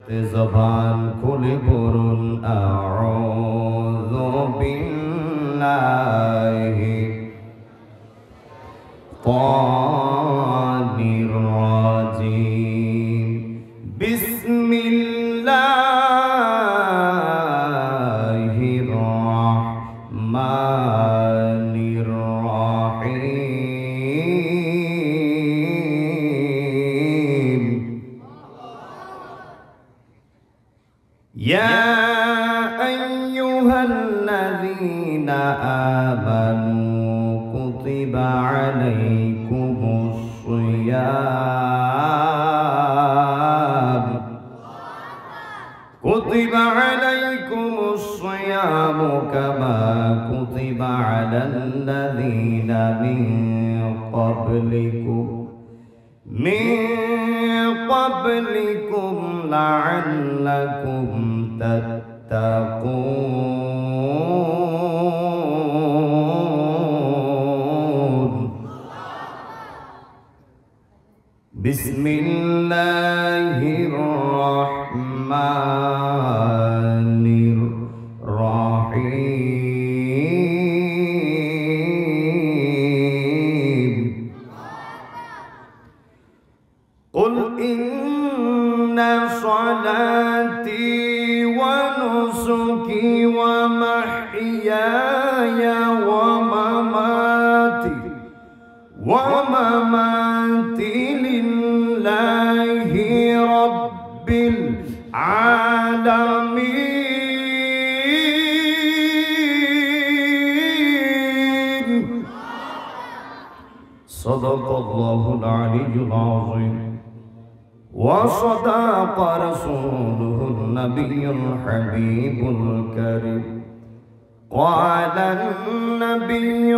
জবান খুলে পড়ুন আউযু বিল্লাহি তানির রাজিম বিসমিল্লাহির রাহমানির রাহিম ইয়া আইয়ুহাল্লাযীনা আমানু কুতিবা আলাইকুমুস সিয়াম কুতিবা আলাইকুমুস সিয়াম কামা কুতিবা আলাল্লাযীনা মিন قبلكم لعلكم تتقون بسم الله الرحمن الرحيم قل إن صلاتي ونسكي ومحياي ومماتي لله رب العالمين صدق الله العلي العظيم وصدق رسوله النبي الحبيب الكريم قال النبي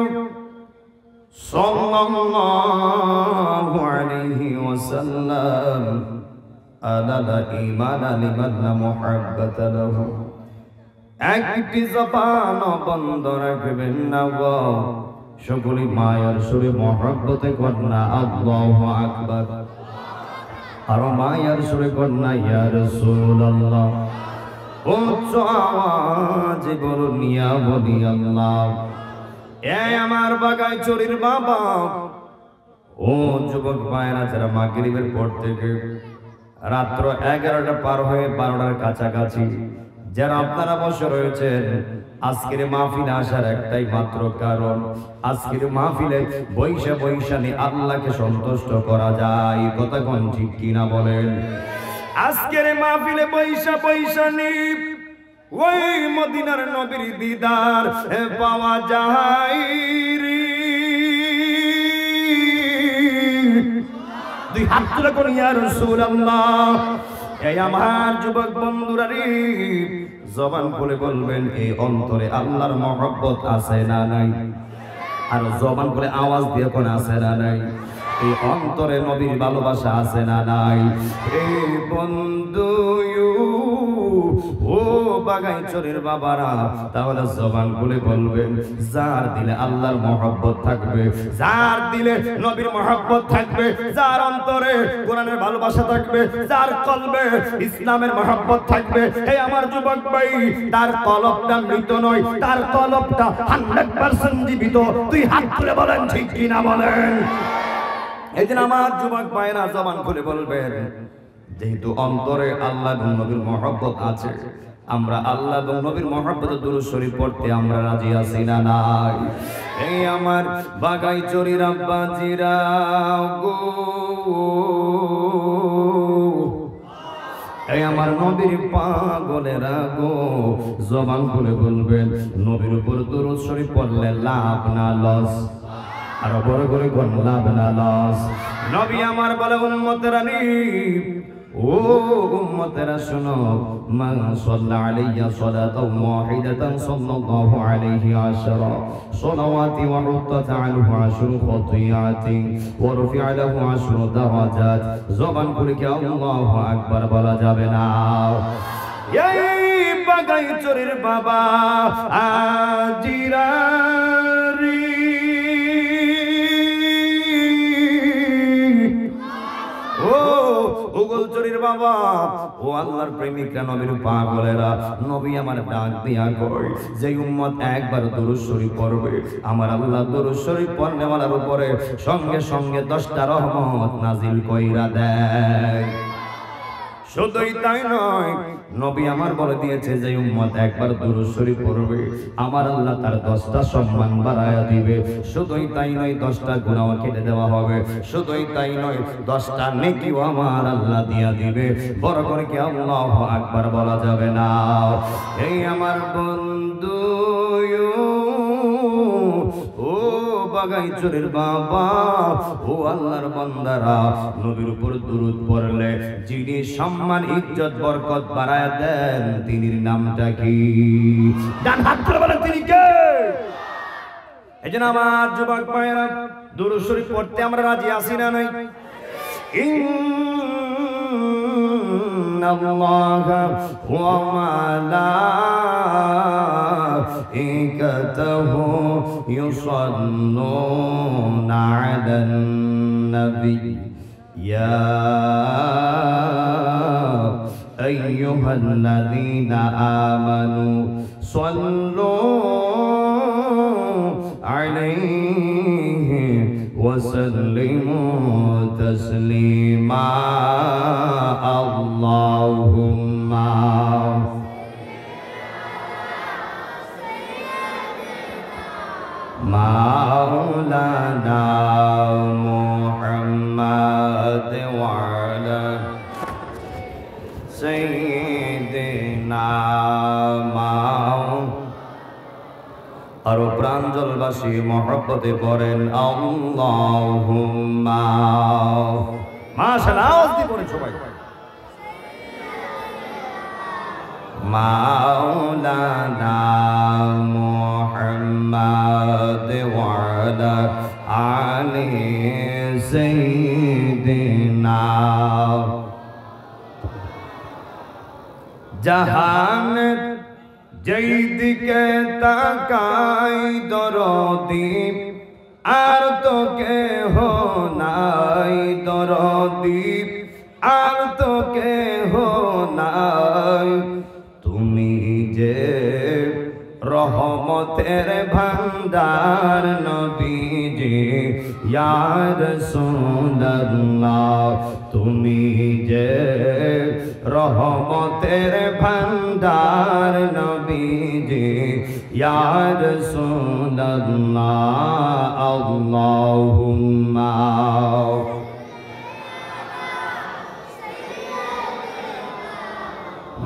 صلى الله عليه وسلم ألا لا إيمان لمن لا محبة له একটি জবান বন্ধ রাখবেন না গো সকলে মায়ের সুরে মহব্বতে কন্যা আল্লাহু আকবার আর মায়ের সুরে কন্যা ইয়া রাসূলুল্লাহ উচ্চ আওয়াজে বলুন ইয়া বলি আল্লাহ এই আমার বাগাইছড়ির বাবা ও যুবক ভাইরা যারা মাগরিবের পর থেকে রাত্র 11টা পার হয়ে 12টার কাছাকাছি যারা আপনারা বসে রয়েছেন আজকের মাহফিলে আসার একটাই মাত্র কারণ আজকের মাহফিলে বৈশাখী আল্লাহকে সন্তুষ্ট করা যায় কথা কোন ঠিক কিনা বলেন আজকের মাহফিলে বৈশাখী ওই মদিনার নবীর দিদার পাওয়া যায় রে দুই হাত তুলে কোন ইয়া রাসূলুল্লাহ এই আমার যুবক বন্ধুরা রে জবান খুলে বলবেন এই অন্তরে আল্লাহর মহব্বত আছে না নাই আর জবান খুলে আওয়াজ দিয়ে কোন আছে না নাই এই অন্তরে নবীর ভালোবাসা আছে না নাই এই বন্ধু ও বাগাইছড়ির বাবারা তাহলে জবান খুলে বলবেন যার দিলে আল্লাহর মহব্বত থাকবে যার দিলে নবীর মহব্বত থাকবে যার অন্তরে কোরআনের ভালোবাসা থাকবে যার কলবে ইসলামের মহব্বত থাকবে এই আমার যুবক ভাই তার কলবটা মৃত নয় তার কলবটা 100% জীবিত তুই হাত তুলে বলেন ঠিক কিনা বলেন এইদিন আমার যুবক ভাইরা জবান খুলে বলবেন যেহেতু অন্তরে আল্লাহ এবং নবীর মহব্বত আছে আমরা আল্লাহ এবং নবীর মহব্বতে দুরূদ শরীফ পড়তে আমরা রাজি আছি না নাই এই আমার বাগাইছড়ির আব্বাজিরা গো এই আমার নবীর পাগলেরা গো জবান খুলে বলবেন নবীর উপর দুরূদ শরীফ পড়লে লাভ না লস আর বড় করে কোন লাভ না লস নবী আমার বলে উম্মতেরা নি ও উম্মতেরা শুনো মান সাল্লা আলাইয়া সালাতাও ওয়াহিদাতান সাল্লাল্লাহু আলাইহি আশরা সালাওয়াতি ওয়া হুত্তাত আনহু আশরু খাতিয়াতি ওয়া রুফি'a লাহু আশরু দারাজাত জবান খুলে কি আল্লাহু আকবার বলা যাবে না এই বাগাইছড়ির বাবা আজিরা বাবা ও আল্লাহর প্রেমিকরা নবীর পাগলেরা নবী আমার ডাক দিয়া কই যে উম্মত একবার দুরূদ শরীফ পড়বে আমার আল্লাহ দুরূদ শরীফ পড়নেওয়ালার উপরে সঙ্গে সঙ্গে 10টা রহমত নাজিল কইরা দেয় শুধুই তাই নয় নবী আমার বলে দিয়েছে যে উম্মত একবার দুরূদ শরীফ পড়বে আমার আল্লাহ তার 10টা সম্মান বাড়ায়া দিবে শুধুই তাই নয় 10টা গুনাহ কেটে দেওয়া হবে শুধুই তাই নয় 10টা নেকিও আমার আল্লাহ দিয়া দিবে বড় করে কি আল্লাহু আকবার বলা যাবে না এই আমার বন্ধু ও বাগাইচুরের বাবা ও আল্লাহর বান্দারা নবীর উপর দুরূদ পড়লে যিনি সম্মান ইজ্জত বরকত বাড়ায় দেন তিনির নামটা কি ডান হাত তুলে বলেন তিনি কে এজন্য আমার যুবক ভাইরা দুরূদ শরীফ পড়তে আমরা রাজি আছি না নাই ইন্নাল্লাহা ওয়া মালাইকাতাহু ইউসাল্লুনা আলান নবী ইয়া আইয়ুহাল্লাযীনা আমানু সাল্লু আলাইহি وسلموا تسليما اللهم مولانا محمد وعلى سيدنا আর প্রাঞ্জলবাসী মহব্বতে পড়েন আল্লাহুম্মা মাশাআল্লাহ আওয়াজ দিয়ে পড়েন সবাই মাওলানা মুহাম্মদ ওয়া আলা আলি সাইয়্যিদিনা জাহান যেই দিকে তাকাই দরদি আর তো কেহ নাই দরদি আর তো কেহ নাই তুমি যে রহমতের ভান্ডার নবীজি ইয়া রাসূলুল্লাহ তুমি যে রহমতের ভান্ডার নবীজি ইয়া রাসূলুল্লাহ আল্লাহুম্মা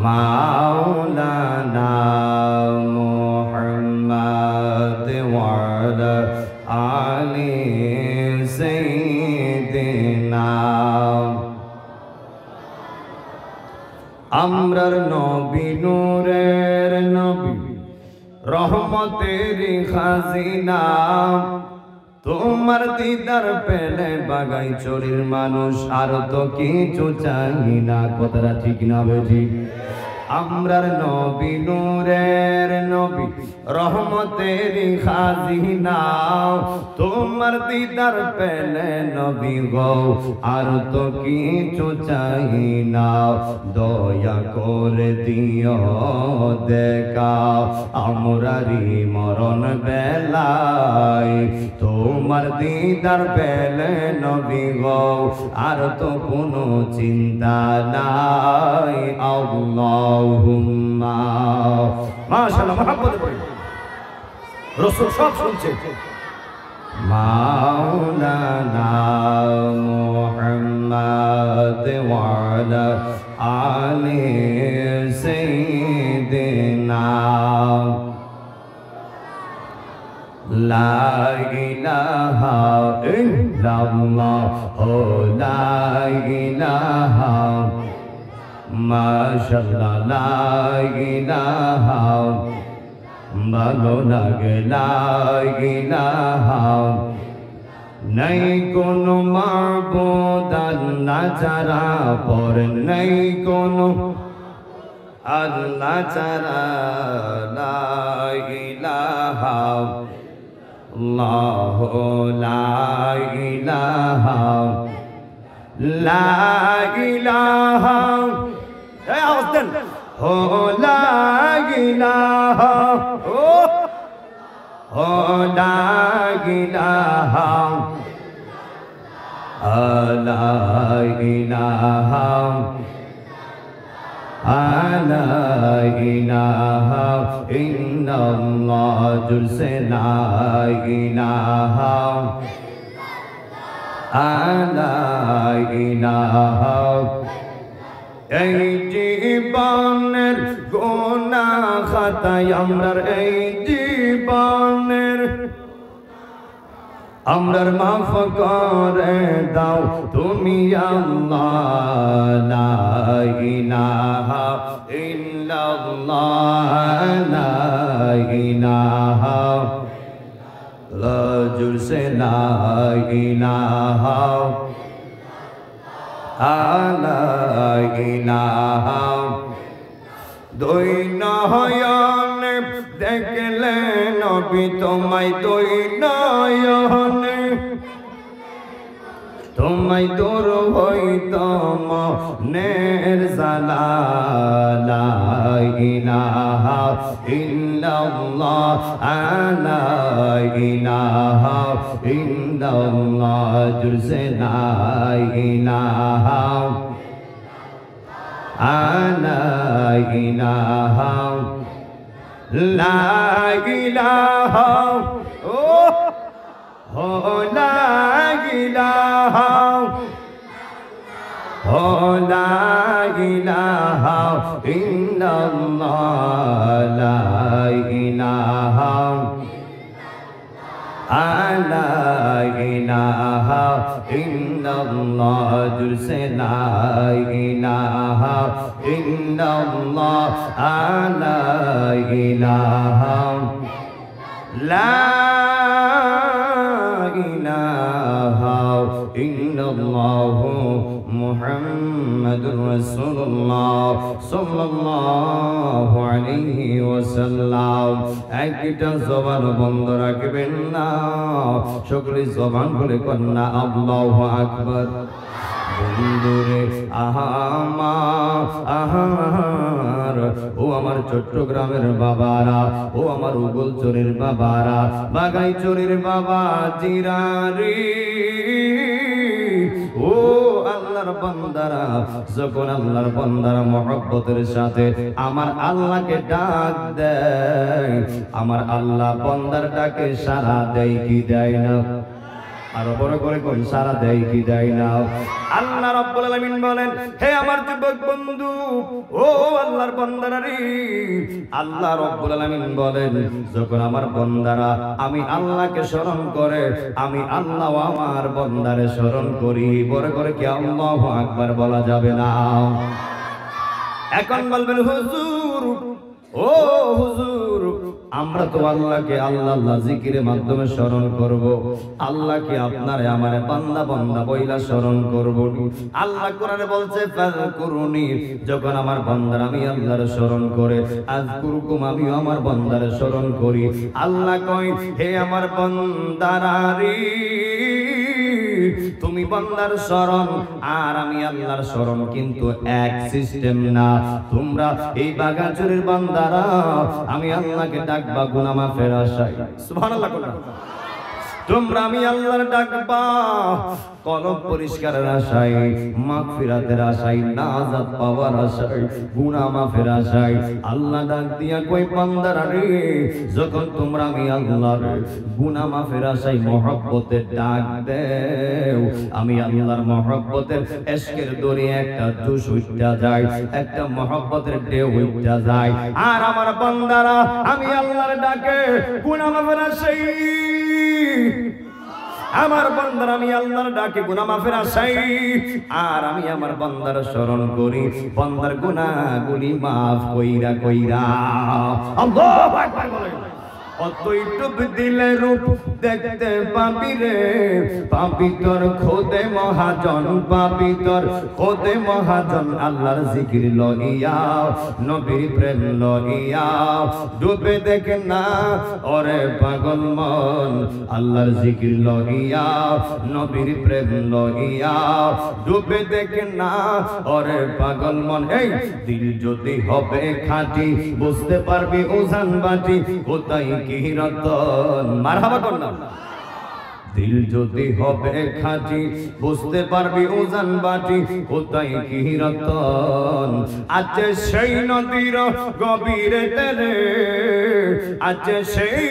মাওলানা মুহাম্মদ ওয়া আলা আলি সাইয়্যিদিনা আমরার নবী নূরের নবী রহমতের খাজিনা তোমার দিদার পেলে বাগাইচুরির মানুষ আর তো কিছু চাই না কথাটা ঠিক না বেজি আমরার নবী নূরের নবী রহমতের খাজিনা তোমার দিদার পেলে নবী গো আর তো কিছু চাই না দয়া করে দিও দেখা আমরারি মরণ বেলায় তোমার দিদার পেলে নবী গো আর তো কোনো চিন্তা নাই আল্লাহুম্মা মাশাআল্লাহ মুহাম্মদ রাসূল সব শুনছে মাওলানা মুহাম্মদ ওয়া আলা আলি সাইয়্যিদিনা লা ইলাহা ইল্লাল্লাহ লা ইলাহা মাশাআল্লাহ লা ইলাহা ভালো লাগে লা ইলাহা নাই কোনো মাবুদ আল্লাহ ছাড়া পর নাই কোনো আল্লাহ ছাড়া লা ইলাহা আল্লাহু লা ইলাহা লা ইলাহা এই আওয়াজ দেন ও লা ইলাহা ও লা ইলাহা লা ইলাহা লা ইলাহা ইল্লাল্লাহ জুলসে লা ইলাহা লা ইলাহা এই জীবনের গুনাহ খাতায় আমরার এই জীবনের আমরার মাফ করে দাও তুমি আল্লাহ লা ইলাহা ইল্লাল্লাহ লা ইলাহা লা জুলসে লা ইলাহা লা ইলাহা দুই নয়নে দেখলে নবী তোমায় দুই নয়নে তোমায় দূর হইতম নের জালা লা ইলাহা ইল্লাল্লাহ লা ইলাহা ইল্লাল্লাহ জুলসে লা ইলাহা লা ইলাহা লা ইলাহা ও লা ইলাহা ও লা ইলাহা ইল্লাল্লাহ লা ইলাহা লা ইলাহা ইল্লাল্লাহ জুলসে লা ইলাহা ইল্লাল্লাহ লা ইলাহা লা ইলাহা ইল্লাল্লাহ মুহাম্মাদুর রাসূলুল্লাহ সাল্লাল্লাহু আলাইহি ওয়াসাল্লাম। একটা জবান বন্ধ রাখবেন না, সকলে জবান খুলে কন্যা আল্লাহু আকবার। বন্ধুরে আহার ও আমার চট্টগ্রামের বাবারা, ও আমার উগলচরের বাবারা, বাগাইচরের বাবা জিরারি, ও আল্লাহর বান্দারা, যখন আল্লাহর বান্দারা মহব্বতের সাথে আমার আল্লাহকে ডাক দেয়, আমার আল্লাহ বান্দার ডাকে সাড়া দেয় কি দেয় না? আরো বড় করে কোন সারা দেয় কি দেয় না? আল্লাহ রাব্বুল আলামিন বলেন, হে আমার যুবক বন্ধু, ও আল্লাহর বান্দারা রে, আল্লাহ রাব্বুল আলামিন বলেন, যখন আমার বান্দারা আমি আল্লাহকে স্মরণ করে, আমি আল্লাহ আমার বান্দারে স্মরণ করি, বড় করে কি আল্লাহু আকবার বলা যাবে না? এখন বলবেন হুজুর, ও হুজুর, আমরা তো আল্লাহকে আল্লাহ জিকিরের মাধ্যমে স্মরণ করব, আল্লাহকে আপনারে আমারে বান্দা বান্দা বইলা স্মরণ করব। আল্লাহ কোরআনে বলছে ফাযকুরুনি, যখন আমার বান্দারা আমি আল্লাহর স্মরণ করে, আযকুরুকুম, আমিও আমার বান্দারে স্মরণ করি। আল্লাহ কয়, হে আমার বান্দারা রে, তুমি বান্দার স্মরণ আর আমি আল্লাহর স্মরণ কিন্তু এক সিস্টেম না। তোমরা এই বাগাচুরের বান্দারা আমি আল্লাহকে ডাকবা গুনাহ মাফের আশায়, সুবহানাল্লাহ। তোমরা আমি আল্লাহর ডাকবা কলব পরিষ্কারের আশায়, মাগফিরাতের আশায়, নাজাত পাওয়ার আশায়, গুনাহ মাফের আশায়। আল্লাহ ডাক দিয়া কই বান্দারা রে, যখন তোমরা আমি আল্লাহর গুনাহ মাফের আশায় মহব্বতের ডাক দেও, আমি আল্লাহর মহব্বতের ইশকের দড়ি একটা জোশ উঠা যায়, একটা মহব্বতের ঢেউ উঠা যায়। আর আমার বান্দারা আমি আল্লাহর ডাকে গুনাহ মাফের আশায়, আমার বান্দার আমি আল্লাহর ডাকে গুনাহ মাফের আশায়, আর আমি আমার বান্দার স্মরণ করি, বান্দার গুনাহগুলি মাফ কইরা কইরা। আল্লাহু আকবার বলেন। অতই ডুব দিলে রূপ দেখতে পাবি রে, পাবি তোর খোদে মহাজন, পাবি তোর খোদে মহাজন। আল্লাহর জিকির লইয়া নবীর প্রেম লইয়া ডুবে দেখে না ওরে পাগল মন, আল্লাহর জিকির লইয়া নবীর প্রেম লইয়া ডুবে দেখে না ওরে পাগল মন। এই দিল যদি হবে খাঁটি বুঝতে পারবি ওজান বাটি কোথায় কি রতন। মারহাবা করলাম। দিল যদি হবে খাঁটি বুঝতে পারবি ওজান বাটি কোথায় কি রতন। আছে সেই নদীর গভীরে তেরে, আছে সেই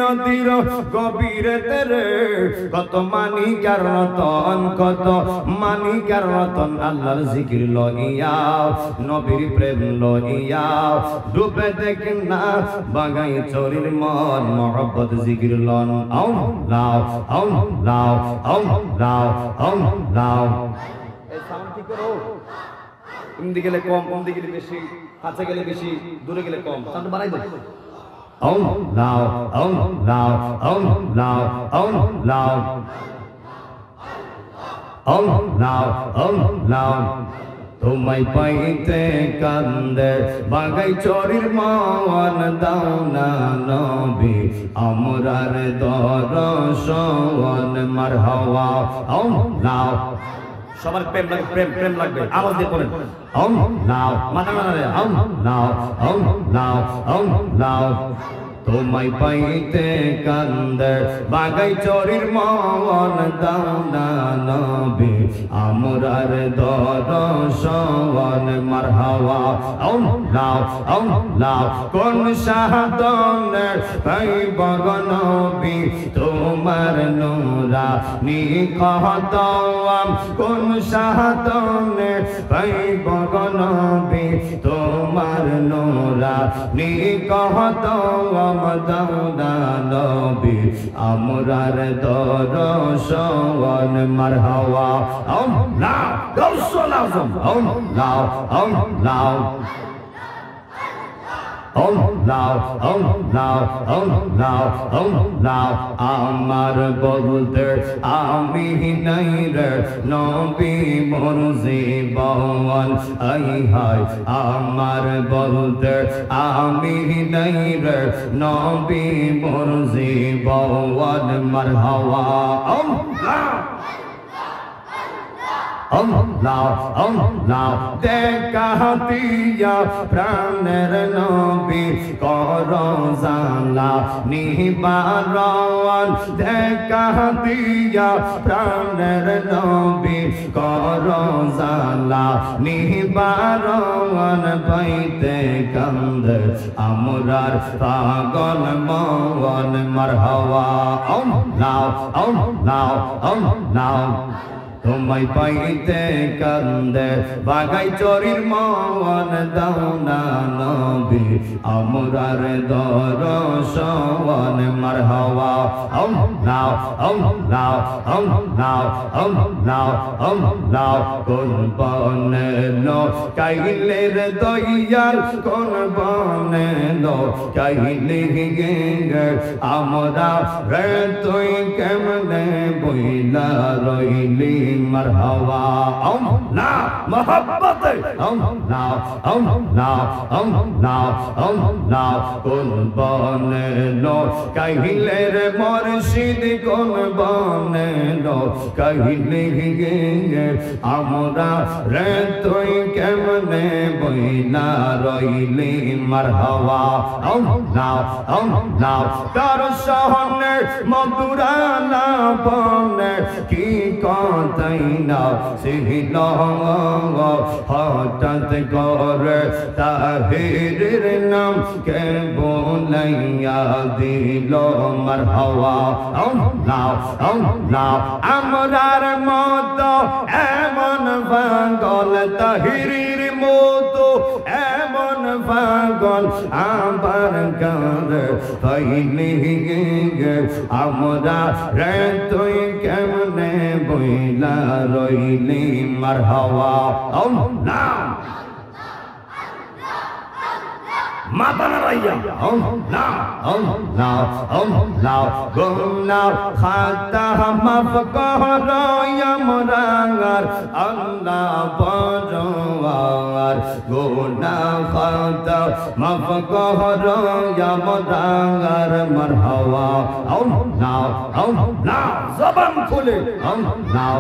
নদীর গভীরে তেরে, কত মানিকার রতন, কত মানিকার রতন। আল্লাহর জিকির লইয়া নবীর প্রেম লইয়া ডুবে দেখ না বাগাই চরির মন, মহব্বত জিকির লন। আও লাও আও লাও আও লাও আও লাও। এই সাউন্ড ঠিক করো, এমনি গেলে কম, ওমদি গেলে বেশি, কাছে গেলে বেশি, দূরে গেলে কম, সাউন্ড বাড়াই দাও। আও লাও আও লাও আও লাও আও লাও আও লাও আও লাও। তোমায় পাইতে কান্দে বাগাই চরির মন, দাও না নবী আমরার দরশন। মারহাবা আও লাও। সবার প্রেম লাগবে, প্রেম প্রেম লাগবে, আওয়াজ দিয়ে পড়েন। আও লাও, মাথা না রে, আও লাও আও লাও আও লাও। তোমায় পাইতে কান্দে বাগাই চরির মন, দাও না নবী আমরার দরশন। মারহাবা আও লাও আও লাও। কোন শাহাদাতে পাইব গো নবী তোমার নূরানি কদম, কোন শাহাদাতে পাইব গো নবী তোমার নূরানি কদম। দাও না নবী আমরার দরশন। মারহাবা আও লাও গাউসুল আযম আও লাও আও লাও আও লাও আও লাও আও লাও আও লাও। আমার বলতে আমি নাই রে নবী মোর জীবন, আই হায় আমার বলতে আমি নাই রে নবী মোর জীবন। মারহাবা আও লাও আও লাও আও লাও। দেখা দিয়া প্রাণের নবী কর জালা নিবারণ, দেখা দিয়া প্রাণের নবী কর জালা নিবারণ। পাইতে কান্দে আমরার পাগল মন। মারহাবা আও লাও আও লাও আও লাও। তোমায় পাইতে কান্দে বাগাই চরির মন, দাও না নবী আমরার দরশন। মারহাবা আও লাও আও লাও আও লাও আও লাও আও লাও। কোন বনে লো কাইলে রে দয়াল, কোন বনে লো কাইলে গে আমরা রে তুই কেমনে বইলা রইলি। মারহাবা আও লাও মোহব্বত আও লাও আও লাও আও লাও আও লাও। কোন বনে লো কাইলে রে মুর্শিদ, কোন বনে লো কাইলে গে আমরা রে তুই কেমনে বইলা রইলি। মারহাবা আও লাও আও লাও। তার সহনে মধুরা লাবনে কি কথাই না ছিল, হঠাৎ করে তাহিরের নাম কে বলাইয়া দিল। মারহাবা আও লাও আও লাও। আমরার মতো এমন পাগল, তাহিরের মতো এমন পাগল আবার কার পাইলি গে আমরা রে তুই কেমনে বইলা রইলি। মারহাবা আও লাও মাথা নাড়াইয়া নাও নাও নাও গুনাহ খাতা মাফ করো আমরার আল্লাহ পরওয়ার গুনাহ খাতা মাফ করো আমরার মারহাবা নাও নাও জবান খুলে নাও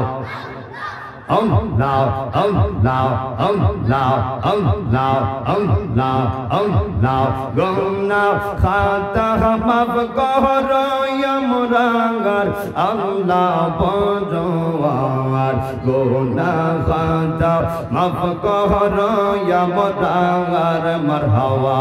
গুনাহ খাতা মাফ করো আমরার আল্লাহ পরওয়ার গুনাহ খাতা মাফ করো আমরার মারহাবা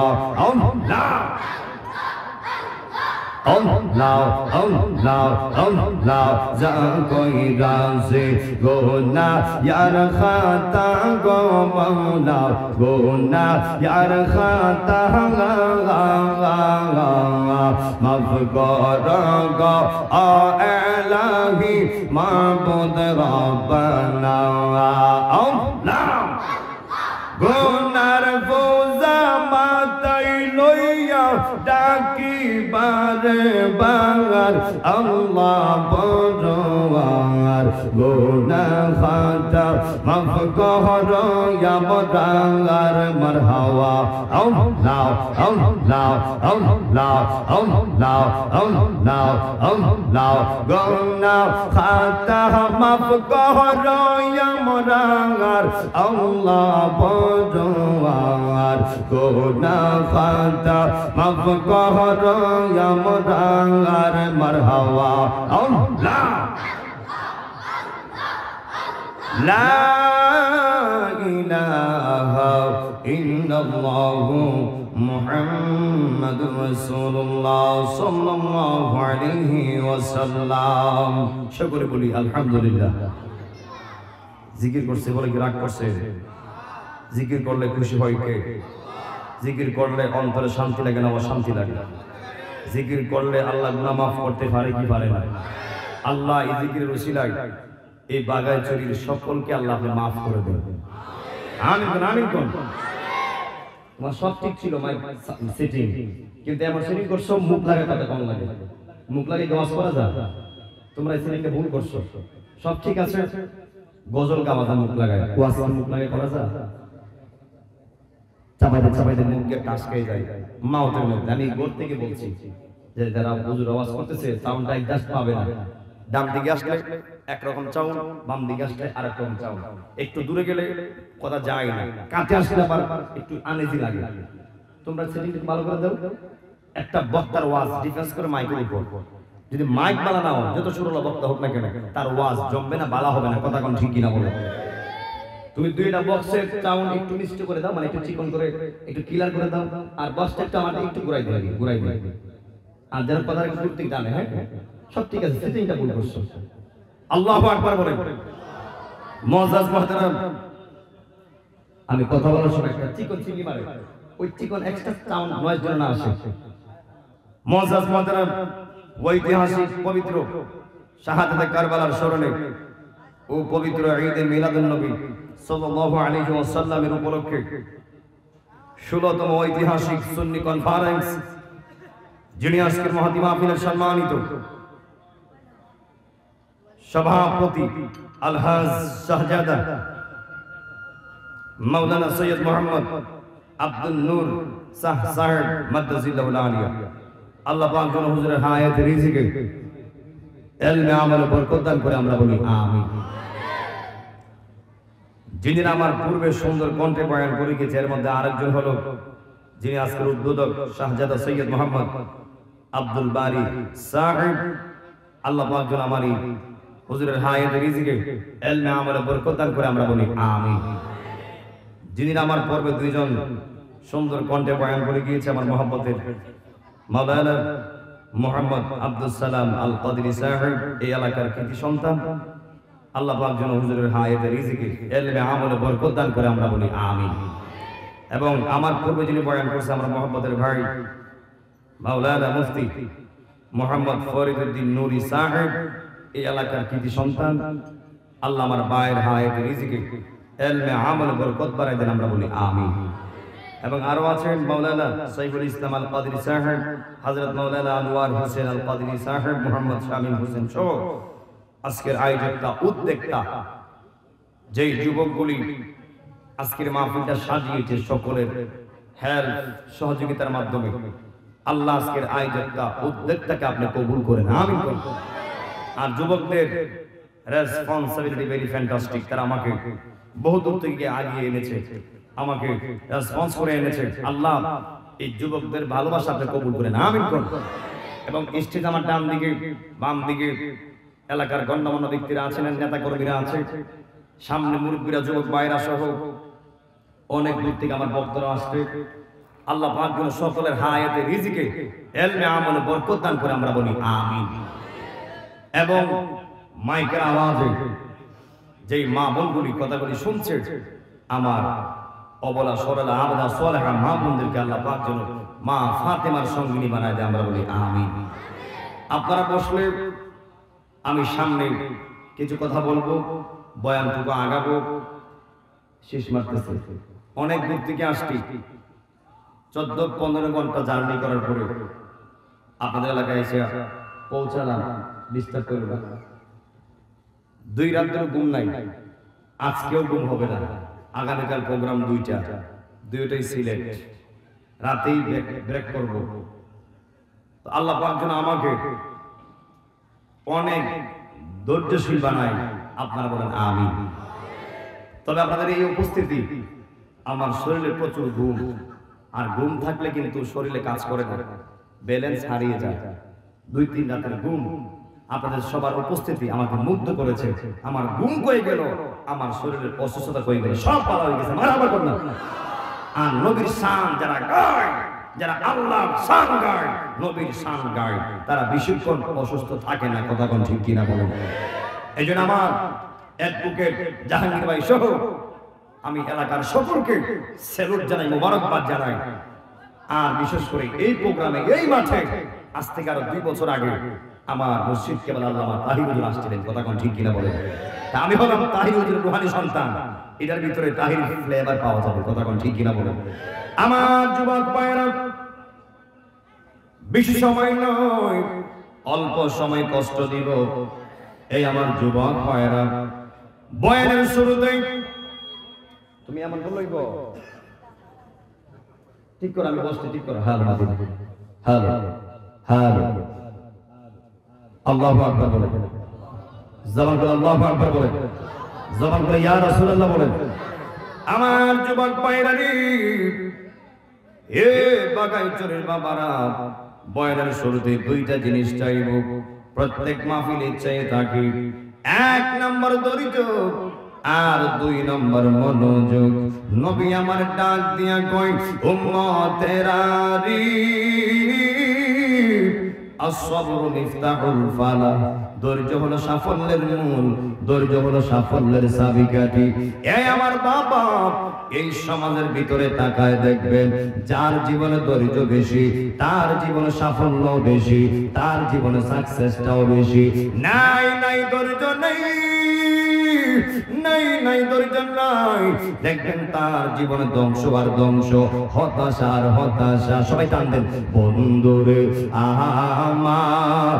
जा कोई राज़े गुनाह यार खाता गो मौला गुनाह यार खाता माफ करो गो आ इलाही माबूद रब्बना गुनार बोझा माথায় লইয়া ডাকি বারে বার আল্লাহ পরওয়ার গুনাহ খাতা মাফ করো আমরার মারহাবা নাও গুনাহ খাতা মাফ করো আমরার আল্লাহ পরওয়ার গুনাহ খাতা মাফ করো আমরার মারহাবা লা ইলাহা ইল্লাল্লাহু মুহাম্মাদুর রাসূলুল্লাহ সাল্লাল্লাহু আলাইহি ওয়াসাল্লাম। সকলে বলি আলহামদুলিল্লাহ। জিকির করছে বলে কি রাগ করছে? জিকির করলে খুশি হয় কে? জিকির করলে অন্তরে শান্তি লাগে না অশান্তি লাগে? জিকির করলে আল্লাহ গুনাহ মাফ করতে পারে কি পারে না? আল্লাহ এই জিকিরের উসিলায় এই বাগাইছড়ির সকলকে আল্লাহ মাফ করে দেন। আমিন আমিন কোন তোমার সব ঠিক ছিল মাই সেটিং, কিন্তু এমন সেটিং করছো মুখ লাগে তাতে কম লাগে। মুখ লাগে নামাজ পড়া যায়? তোমরা এই সেটিংটা ভুল করছো। সব ঠিক আছে, গজল গাওয়া মুখ লাগায়, ওয়াজ মুখ লাগায় করা যায়? চাপাইতে মুখকে টাচ খেয়ে যায় মাউথের মধ্যে। আমি গোর থেকে বলছি যে যারা হুজুর আওয়াজ করতেছে সাউন্ডটা একজাস্ট পাবে না। ডান দিকে আসলে একরকম চাউন, বাম দিকে আসলে আরেক রকম চাউন। একটু দূরে গেলে কথা যায় না, কাছে আসলে আবার একটু আনইজি লাগে। তোমরা সেটিংটা ভালো করে দাও। একটা বক্তার ওয়াজ ডিফেন্স করে মাইকের উপর, যদি মাইক বালা না হয়, যত সুরলা বক্তা হোক না কেন, তার ওয়াজ জমবে না, বালা হবে না। কথা কোন ঠিক কিনা বলো? তুমি দুইটা বক্সের সাউন্ড একটু মিষ্টি করে দাও, মানে একটু চিকন করে একটু ক্লিয়ার করে দাও, আর বক্সটা একটু আমাদের একটু ঘুরাই দিই। আর যারা কথা একটু দূর থেকে জানে, হ্যাঁ সব ঠিক আছে, সেটিংটা ভুল করছো। আল্লাহু আকবার বলেন। মুআজ্জাজ মুহতারাম, আমি কথা বলার সময় একটা চিকন চিনি মারে, ওই চিকন এক্সট্রা সাউন্ড নয়েজ যেন না আসে। মুআজ্জাজ মুহতারাম, ঐতিহাসিক পবিত্র শাহাদাতে কারবালার স্মরণে ও পবিত্র ঈদে মিলাদুন নবী সাল্লাল্লাহু আলাইহি ওয়াসাল্লামের উপলক্ষে 16তম ঐতিহাসিক সুন্নি কনফারেন্স, যিনি আজকের মহতি মাহফিলের সম্মানিত সভাপতি আলহাজ শাহজাদা মাওলানা সৈয়দ মোহাম্মদ আব্দুল নূর শাহ সাহেব মাদ্দাজিল্লাহুল আলিয়া, আল্লাহ পাক যেন হুজুরের হায়াত রিজিকে ইলমে আমলে বরকত দান করে, আমরা বলি আমিন। যিনি আমার পূর্বে সুন্দর কণ্ঠে বয়ান করে গেছে, এর মধ্যে আরেকজন হলো যিনি আজকের উদ্বোধক শাহজাদা সৈয়দ মোহাম্মদ আব্দুল বারী সাহেব, আল্লাহ পাক যেন আমার হুজুরের হায়াত রিজিকে ইলমে আমলে বরকত দান করে, আমরা বলি আমিন। যিনি আমার পূর্বে দুইজন সুন্দর কণ্ঠে বয়ান করে গিয়েছে, আমার মহব্বতের মাওলানা মোহাম্মদ আব্দুল সালাম আল কাদরি সাহেব, এই এলাকার কৃতি সন্তান, আল্লাহ পাক যেন হুজুরের হায়াতে রিজিকে ইলমে আমলে বরকত দান করে, আমরা বলি আমিন। এবং আমার পূর্বে যিনি বয়ান করছে, আমার মহব্বতের ভাই মাওলানা মুফতি মোহাম্মদ ফরিদউদ্দিন নুরি সাহেব, এই এলাকার কৃতি সন্তান, আল্লাহ আমার ভাইয়ের হায়াতে রিজিকে ইলমে আমলে বরকত বাড়ায় দেন, আমরা বলি আমিন। এবং আরো আছেন মাওলানা সাইফুল ইসলাম আল কাদরি সাহেব, হযরত মাওলানা আনোয়ার হোসেন আল কাদরি সাহেব, মোহাম্মদ শামীম হোসেন সহ আজকের আয়োজকটা উদ্যোক্তা যেই যুবকগুলি আজকের মাহফিলটা সাজিয়েছে, সকলের হেল্প সহযোগিতার মাধ্যমে আল্লাহ আজকের আয়োজকটা উদ্যোক্তাকে আপনি কবুল করেন, আমিন করুন। আর যুবকদের রেসপন্সিবিলিটি ভেরি ফ্যান্টাস্টিক, তারা আমাকে বহু দূর থেকে আগিয়ে এনেছে, আমাকে রেসপন্স করে এনেছে। আল্লাহ এই যুবকদের ভালোবাসা আপনি কবুল করেন, আমিন করুন। এবং স্টেজ আমার ডান দিকে বাম দিকে এলাকার গণ্যমান্য ব্যক্তিরা আছেন, নেতা কর্মীরা আছে, সামনে মুরব্বীরা, যুবক ভাইরা সহ অনেক দূর থেকে আমার বক্তরা আসছে। আল্লাহ পাক যেন সকলের হায়াতে রিজিকে ইলমে আমলে বরকত দান করে, আমরা বলি আমিন। এবং মাইকের আওয়াজে যেই মা বোনগুলি কথাগুলি শুনছে, আমার অবলা সরলা আবদা সালেহা মা বোনদেরকে আল্লাহ পাক যেন মা ফাতেমার সঙ্গিনী বানায় দেয়, আমরা বলি আমিন। আপনারা বসলে আমি সামনে কিছু কথা বলবো, বয়ানটুকু আগাবো, শেষ মারতেছে। অনেক দূর থেকে আসছি, 14-15 ঘন্টা জার্নি করার পরে আপনাদের এলাকায় এসে পৌঁছালাম। ডিস্টার্ব করবে না, 2 রাত ধরে ঘুম নাই, আজকেও ঘুম হবে না। আগামীকাল প্রোগ্রাম দুইটাই সিলেট, রাতেই ব্রেক করব। আল্লাহ পাক যেন আমাকে অনেক ধৈর্যশীল বানায়, আপনারা বলেন আমিন। তবে আপনাদের এই উপস্থিতি, আমার শরীরে প্রচুর ঘুম, আর ঘুম থাকলে কিন্তু শরীরে কাজ করে না, ব্যালেন্স হারিয়ে যায়। 2-3 রাতের ঘুম, আপনাদের সবার উপস্থিতি আমাকে মুগ্ধ করেছে। আমার ঘুম কয়ে গেল, আমার শরীরের অসুস্থতা কয়ে গেল, সব পালা হয়ে গেছে, মারামার কর না। আর নবীর শান যারা গায়, যারা আল্লাহর শান গায়, নবীর শান গায়, তারা বেশিক্ষণ অসুস্থ থাকে না, কথা কোন ঠিক কিনা বলেন। এই জন্য আমার অ্যাডভোকেট জাহাঙ্গীর ভাই সহ আমি এলাকার সকলকে স্যালুট জানাই, মোবারকবাদ জানাই। আর বিশেষ করে এই প্রোগ্রামে, এই মাঠে আজ থেকে আরো 2 বছর আগে আমার মসজিদ কেবল আল্লামা তাহির হুজুর আসছিলেন, কথা কোন ঠিক কিনা বলেন। তা আমি হলাম তাহির হুজুরের রূহানি সন্তান, এটার ভিতরে তাহির ফ্লেভার পাওয়া যাবে, কথা কোন ঠিক কিনা বলেন। আমার যুবক ভাইরা, বেশি সময় নয়, অল্প সময় কষ্ট দিব। এই আমার যুবক ভাইরা, বয়ানের শুরুতেই তুমি এমন বলইব, ঠিক করে আমি বসতে, ঠিক করে হাল মাদি, হাল হাল আল্লাহু আকবার বলে, জবান করে আল্লাহু আকবার বলে, জবান করে ইয়া রাসূলুল্লাহ বলে। আমার যুবক ভাইরা রে, এ বাগাইচরের বাবারা, বয়ানের শুরুতে 2টা জিনিস চাইব, প্রত্যেক মাহফিলে চাই থাকি। 1 নম্বর ধৈর্য, আর 2 নম্বর মনোযোগ। নবী আমার ডাক দিয়া কই, উম্মতেরা রে, আসসাবরু মিফতাহুল ফালাহ, ধৈর্য হলো সাফল্যের মূল, ধৈর্য হলো সাফল্যের চাবিকাঠি। এই আমার বাবা, এই সমাজের ভিতরে তাকায় দেখবেন, যার জীবনে ধৈর্য বেশি, তার জীবনে সাফল্য বেশি, তার জীবনে সাকসেসটাও বেশি। নাই নাই ধৈর্য নেই, নাই নাই ধৈর্য নাই, দেখবেন তার জীবনে ধ্বংস আর ধ্বংস, হতাশা আর হতাশা। সবাই টানবেন, বন্ধুরে আমার,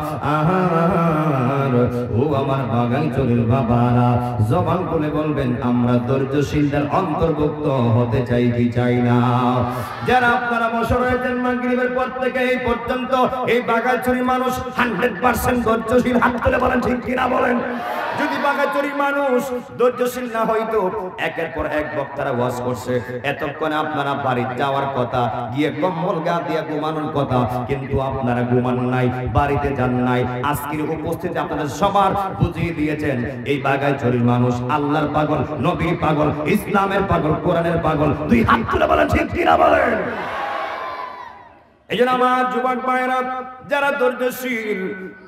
ও আমার বাগাইচরের বাবারা, জবান খুলে বলবেন, আমরা ধৈর্যশীলদের অন্তর্ভুক্ত হতে চাই কি চাই না? যারা আপনারা বসে রয়েছেন মাগরিবের পর থেকে এই পর্যন্ত, এই বাগাইচুরি মানুষ 100% ধৈর্যশীল, হাত তুলে বলেন ঠিক কিনা বলেন। যদি বাগাইচুরি মানুষ ধৈর্যশীল না হইতো, একের পর এক বক্তারা ওয়াজ করছে, এতক্ষণে আপনারা বাড়ি যাওয়ার কথা, গিয়ে কম্বল গা দিয়ে ঘুমানোর কথা, কিন্তু আপনারা ঘুমান নাই, বাড়িতে যান নাই। আজকের উপস্থিতি আপনাদের সবার বুঝিয়ে দিয়েছেন, এই বাগাইচুরির মানুষ আল্লাহর পাগল, নবীর পাগল, ইসলামের পাগল, কোরআনের পাগল। 2 হাত তুলে বলেন ঠিক কিনা বলেন। এই জন্য আমার যুবক ভাইরা, যারা ধৈর্যশীল,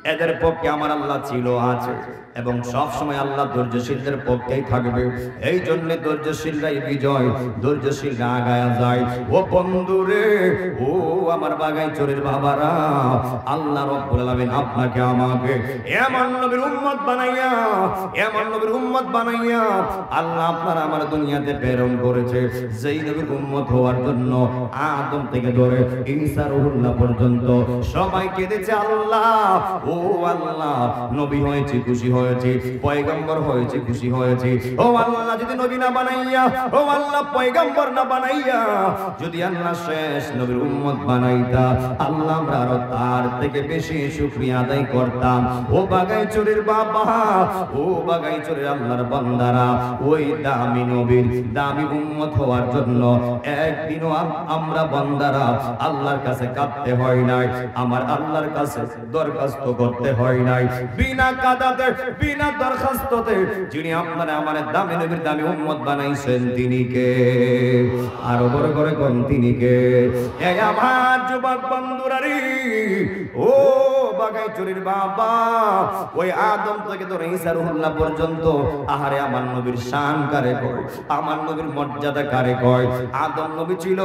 এদের পক্ষে আমার আল্লাহ ছিল আছে এবং সব সময় আল্লাহ ধৈর্যশীলদের পক্ষেই থাকবে। এই জন্য ধৈর্যশীলরাই বিজয়, ধৈর্যশীলরা আগায়া যায়। ও বন্ধুরে, ও আমার বাগাইচরের বাবারা, আল্লাহ রাব্বুল আলামিন আপনাকে আমাকে এমন নবীর উম্মত বানাইয়া, এমন নবীর উম্মত বানাইয়া আল্লাহ আপনার আমার দুনিয়াতে প্রেরণ করেছে, যেই নবীর উম্মত হওয়ার জন্য আদম থেকে ধরে ঈসা রুহুল্লাহ পর্যন্ত সবাই কেঁদেছে আল্লাহ, ও আল্লাহ নবী হয়েছে খুশি হয়েছে, পয়গম্বর হয়েছে খুশি হয়েছে। ও আল্লাহ যদি নবী না বানাইয়া, ও আল্লাহ পয়গম্বর না বানাইয়া যদি আল্লাহ শেষ নবীর উম্মত বানাইতা, আল্লাহ আমরা আরো তার থেকে বেশি শুকরিয়া আদায় করতাম। ও বাগাইচরের বাবা, ও বাগাইচরের আল্লাহর বান্দারা, ওই দামি নবীর দামি উম্মত হওয়ার জন্য একদিনও আমরা বান্দারা আল্লাহর কাছে কাঁদতে হয় নাই, আমার আল্লাহর কাছে দরখাস্ত করতে হয় নাই। বিনা কাদাতে, বিনা দরখাস্ততে যিনি আপনারা আমার দামি নবীর দামি উম্মত বানাইছেন তিনি কে? আরো বড় করে কোন তিনি কে? এই আমার যুবক বন্ধুরা রে, ও বাগাইচুরির বাবা, ওই আদম থেকে ধরে ঈসা রুহুল্লাহ পর্যন্ত আহারে আমার নবীর শান কারে কয়, আমার নবীর মর্যাদা কারে কয়? আদম নবী ছিল,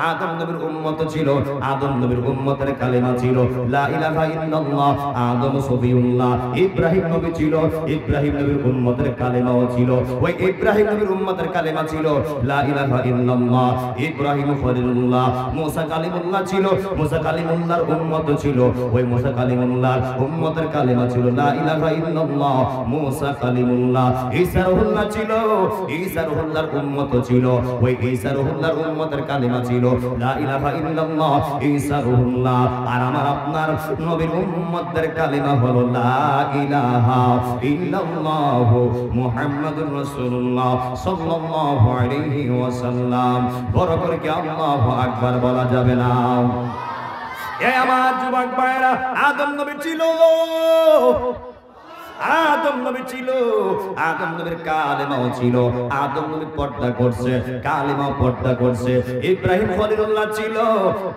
আদম নবীর উম্মত ছিল, আদম নবীর উম্মতের কালেমা ছিল লা ইলাহা ইল্লাল্লাহ। আদম সফিউল্লাহ। ইব্রাহিম নবী ছিল, ইব্রাহিম নবীর উম্মতের কালেমাও ছিল, ওই ইব্রাহিম নবীর উম্মতের কালেমা ছিল লা ইলাহা ইল্লাল্লাহ। ইব্রাহিম খলিলুল্লাহ। মুসা কালিমুল্লাহ ছিল, মুসা কালিমুল্লাহর উম্মত ছিল, ওই মুসা কালিমুল্লাহর উম্মতের কালেমা ছিল লা ইলাহা ইল্লাল্লাহ। মুসা কালিমুল্লাহ। ঈসা রুহুল্লাহ ছিল, ঈসা রুহুল্লাহর উম্মত ছিল, ওই ঈসা রুহুল্লাহর উম্মতের কালেমা ছিল লা ইলাহা ইল্লাল্লাহ। ঈসা রুহুল্লাহ। আর আমার আপনার নবীর উম্মতদের কালেমা হলো লা ইলাহা ইল্লাল্লাহ মুহাম্মাদুর রাসূলুল্লাহ সাল্লাল্লাহু আলাইহি ওয়াসাল্লাম। বড় করে কি আল্লাহু আকবার বলা যাবে না? এ আমার যুবক ভাইরা, আদম নবী ছিল, আদম নবী ছিল, আদম নবীর কালেমাও ছিল, আদম নবী পর্দা করছে, কালেমাও পর্দা করছে। ইব্রাহিম খলিলুল্লাহ ছিল,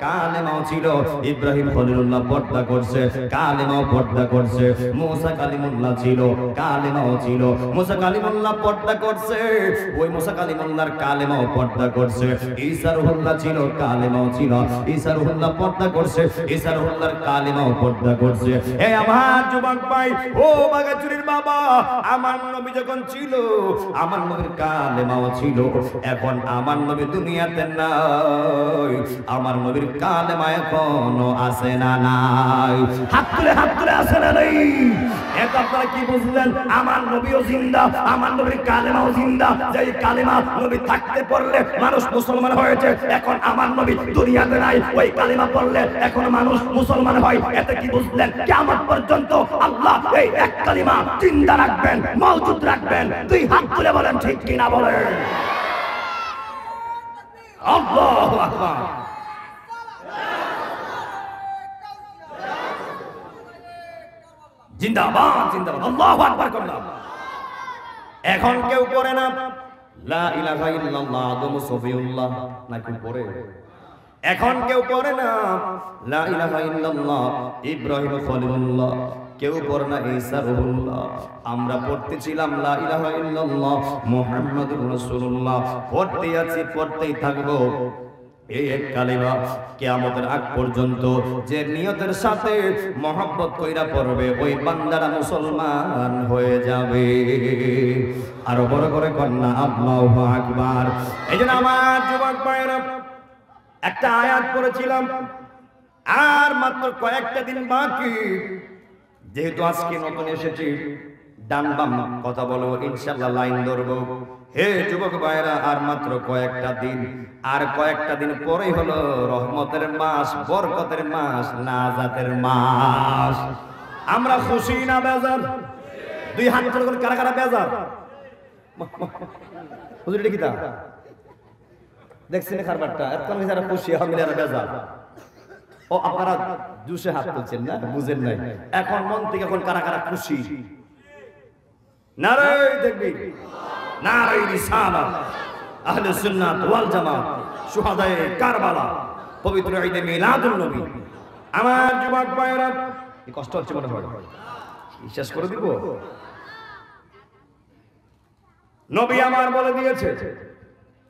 কালেমাও ছিল, ইব্রাহিম খলিলুল্লাহ পর্দা করছে, কালেমাও পর্দা করছে। মুসা কালিমুল্লাহ ছিল, কালেমাও ছিল, মুসা কালিমুল্লাহ পর্দা করছে, ওই মুসা কালিমুল্লাহর কালেমাও পর্দা করছে। ঈসা রুহুল্লাহ ছিল, কালেমাও ছিল, ঈসা রুহুল্লাহ পর্দা করছে, ঈসা রুহুল্লাহর কালেমাও পর্দা করছে। হে আমার যুবক ভাই, ও বাগাচুরির বাবা, আমার নবী যখন ছিল, আমার নবীর কালেমাও ছিল, এখন আমার নবী দুনিয়াতে নাই, আমার নবীর কালেমা এখনো আছে না নাই? হাত তুলে আছে না নাই? এটা আপনারা কি বুঝলেন? আমার নবীও জিন্দা, আমার নবীর কালেমাও জিন্দা। যে কালেমা নবী থাকতে পড়লে মানুষ মুসলমান হয়েছে, এখন আমার নবী দুনিয়াতে নাই, ওই কালেমা পড়লে এখন মানুষ মুসলমান হয়। এতে কি বুঝলেন? কিয়ামত পর্যন্ত আল্লাহ এই এক কালিমা জিন্দা রাখবেন, মওজুদ রাখবেন। দুই হাত তুলে বলেন ঠিক কিনা বলেন? আল্লাহু আকবার। জিন্দাবাদ, জিন্দাবাদ, আল্লাহু আকবার করলাম। এখন কেউ করে না লা ইলাহা ইল্লাল্লাহ আদম সফিউল্লাহ, নাকি পড়ে? এখন কেউ পড়ে না লা ইলাহা ইল্লাল্লাহ ইব্রাহিম খলিলুল্লাহ, কেউ পড়ে না ঈসা রুহুল্লাহ। আমরা পড়তেছিলাম লা ইলাহা ইল্লাল্লাহ মুহাম্মাদুর রাসূলুল্লাহ, পড়তে আছি, পড়তেই থাকবো। এই এক কালিমা কিয়ামতের আগ পর্যন্ত যে নিয়তের সাথে মহব্বত কইরা পড়বে, ওই বান্দারা মুসলমান হয়ে যাবে। আরো বড় করে কন্যা আল্লাহু আকবার। এইজন্য আমার যুবক ভাইরা, একটা আয়াত পড়েছিলাম, আর মাত্র কয়েকটা দিন বাকি। যেহেতু আজকে নতুন এসেছি, ডান বাম কথা বলবো, ইনশাআল্লাহ লাইন ধরবো। হে যুবক ভাইরা, আর মাত্র কয়েকটা দিন, আর কয়েকটা দিন পরেই হলো রহমতের মাস, বরকতের মাস, নাজাতের মাস। আমরা খুশি না বেজার? দুই হাত করে কারা কারা বেজার? হুজুর এটা কি তা দেখছেন খারবারটা? এতক্ষণ যারা খুশি, আমি যারা বেজার। ও আপনারা জুসে হাত তুলছেন না, বুঝেন নাই। এখন মন থেকে এখন কারা কারা খুশি? নারায়ে তাকবীর, নারায়ে রিসালাত, আহলে সুন্নাত ওয়াল জামাত, শুহাদায়ে কারবালা, পবিত্র ঈদে মিলাদুন নবী। আমার যুবক ভাইরা, কি কষ্ট হচ্ছে মনে হয়? বিশ্বাস করে দিব? নবী আমার বলে দিয়েছে,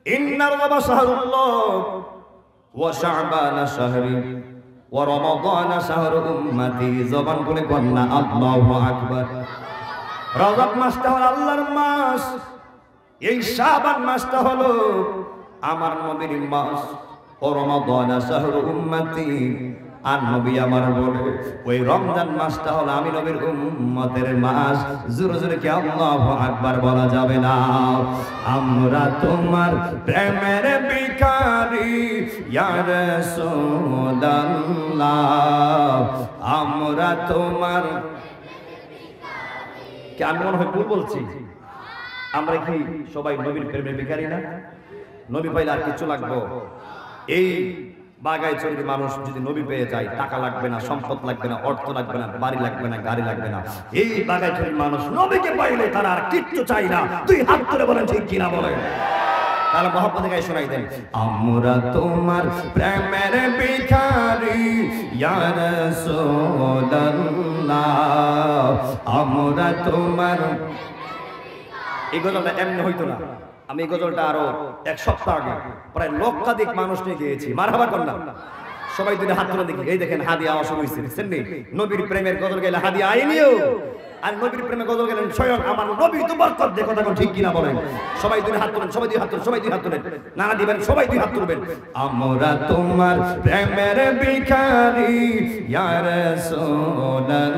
ইন্নার রবা শাহরুল্লাহ ওয়া শাবানা শাহরি ওয়া রমাদানা শাহরু উম্মতি। জবান খুলে কন্না আল্লাহু আকবার। রজব মাসটা হলো আল্লাহর মাস, এই শাবান মাসটা হলো আমার নবীর মাস। ও রমাদানা শাহরু উম্মতি, আর নবী আমার বলে ওই রমজান মাসটা হলো আমি নবীর উম্মতের মাস। জোরে জোরে কি আল্লাহু আকবার বলা যাবে না? আমরা তোমার প্রেমের ভিখারি ইয়া রাসূলুল্লাহ, আমরা তোমার। কি আমি মনে হয় ভুল বলছি? আমরা কি সবাই নবীর প্রেমের ভিখারি না? নবী পাইলে আর কিছু লাগবে? এই বাগাই চন্দ্রী মানুষ যদি নবী পেয়ে যায়, টাকা লাগবে না, সম্পদ লাগবে না, অর্থ লাগবে না, বাড়ি লাগবে না, গাড়ি লাগবে না। এই বাগাই চন্দ্রী মানুষ নবীকে পাইলে তারা আর কিচ্ছু চাই না। তুই হাত তুলে বলেন ঠিক কিনা বলেন? তাহলে মহব্বতে গায়ে শোনাই দেন, আমরা তোমার প্রেমের ভিখারি ইয়া রাসূলুল্লাহ, আমরা তোমার। এই গজলটা এমনি হইতো না। আমি এই গজলটা আরো এক সপ্তাহ আগে প্রায় লক্ষাধিক মানুষ নিয়ে গিয়েছি। মারহাবা কন্যা সবাই দুটো হাত তুলে দেখি। এই দেখেন হাদিয়া আসা হয়েছে, বুঝছেন নি? নবীর প্রেমের গজল গেলে হাদিয়া আইনিও, আর নবীর প্রেমে গজল গেলেন স্বয়ং আমার নবী। তো বরকত দেখো, কথা ঠিক কিনা বলেন? সবাই দুই হাত তুলেন, সবাই দুই হাত তুলেন, সবাই দুই হাত তুলেন, নানা দিবেন, সবাই দুই হাত তুলবেন। আমরা তোমার প্রেমের ভিখারি ইয়া রাসূলুল্লাহ,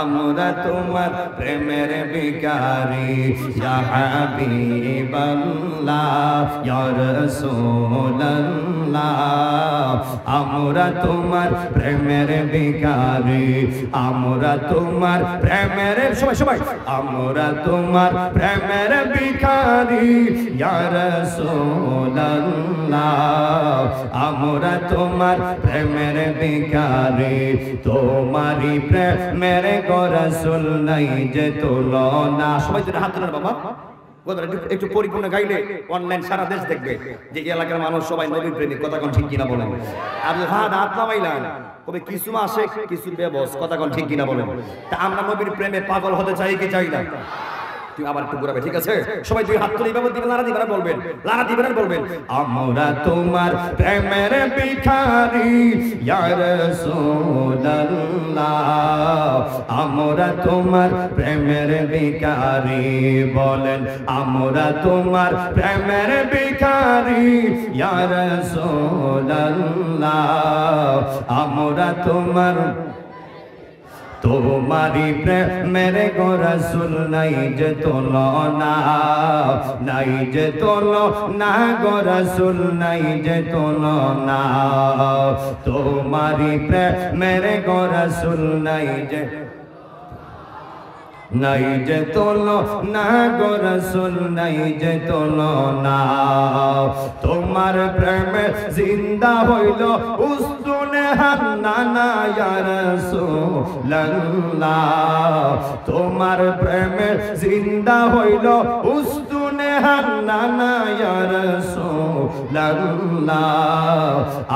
আমরা তোমার প্রেমের ভিখারি ইয়া হাবিবাল্লাহ ইয়া রাসূলুল্লাহ, আমরা তোমার প্রেমের ভিখারি, আমরা তোমার প্রেমের, সবাই সবাই, আমরা তোমার প্রেমের ভিখারি ইয়া রাসূলুল্লাহ, আমরা তোমার প্রেমের ভিখারি। তোমারি প্রেমের গো রাসূল নাই যে তুলনা। সবাই যদি হাত তুলেন বাবা। একটু পরিপূর্ণ গাইলে অনলাইন সারা দেশ দেখবে যে এলাকার মানুষ সবাই নবীর প্রেমিক। কথা কোন ঠিক কিনা বলেন? আর হাত নামাইলেন, কবে কিছু আসে কিছু বেবস। কথা কোন ঠিক কিনা বলেন? তা আমরা নবীর প্রেমে পাগল হতে চাই কি চাই না? তুই আবার একটু ঘুরাবে, ঠিক আছে? সবাই দুই হাত তুলে এইভাবে দিবেন, লারা দিবেন, বলবেন, লারা দিবেন, বলবেন, আমরা তোমার প্রেমের ভিখারি ইয়া রাসূলুল্লাহ, আমরা তোমার প্রেমের ভিখারি। বলেন, আমরা তোমার প্রেমের ভিখারি ইয়া রাসূলুল্লাহ, আমরা তোমার। তোমারি প্রেমের গো রাসূল নাই যে তুলনা, নাই যে তুলনা গো রাসূল নাই যে তুলনা। তোমারি প্রেমের গো রাসূল নাই যে, নাই যে তুলনা গো রাসূল নাই যে তুলনা। তোমার প্রেমে জিন্দা হইল উস্তুনে হান্নানা ইয়া রাসূলুল্লাহ, তোমার প্রেমে জিন্দা হইল উস্তুনে হান্নানা ইয়া রাসূলুল্লাহ,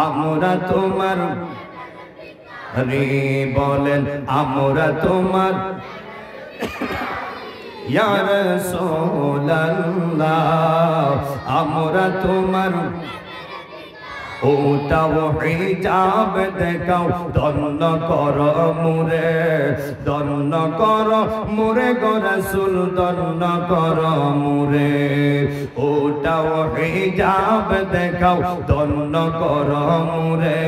আমরা তোমার। বলেন, আমরা তোমার ইয়া রাসূলুল্লাহ, আমরা তোমার। ওটাও হিজাব দেখাও, দন্ন কর মুরে, দন্ন কর মুরে গো রাসূল, দন্ন কর মুরে। ওটাও হিজাব দেখাও, দন্ন কর মুরে,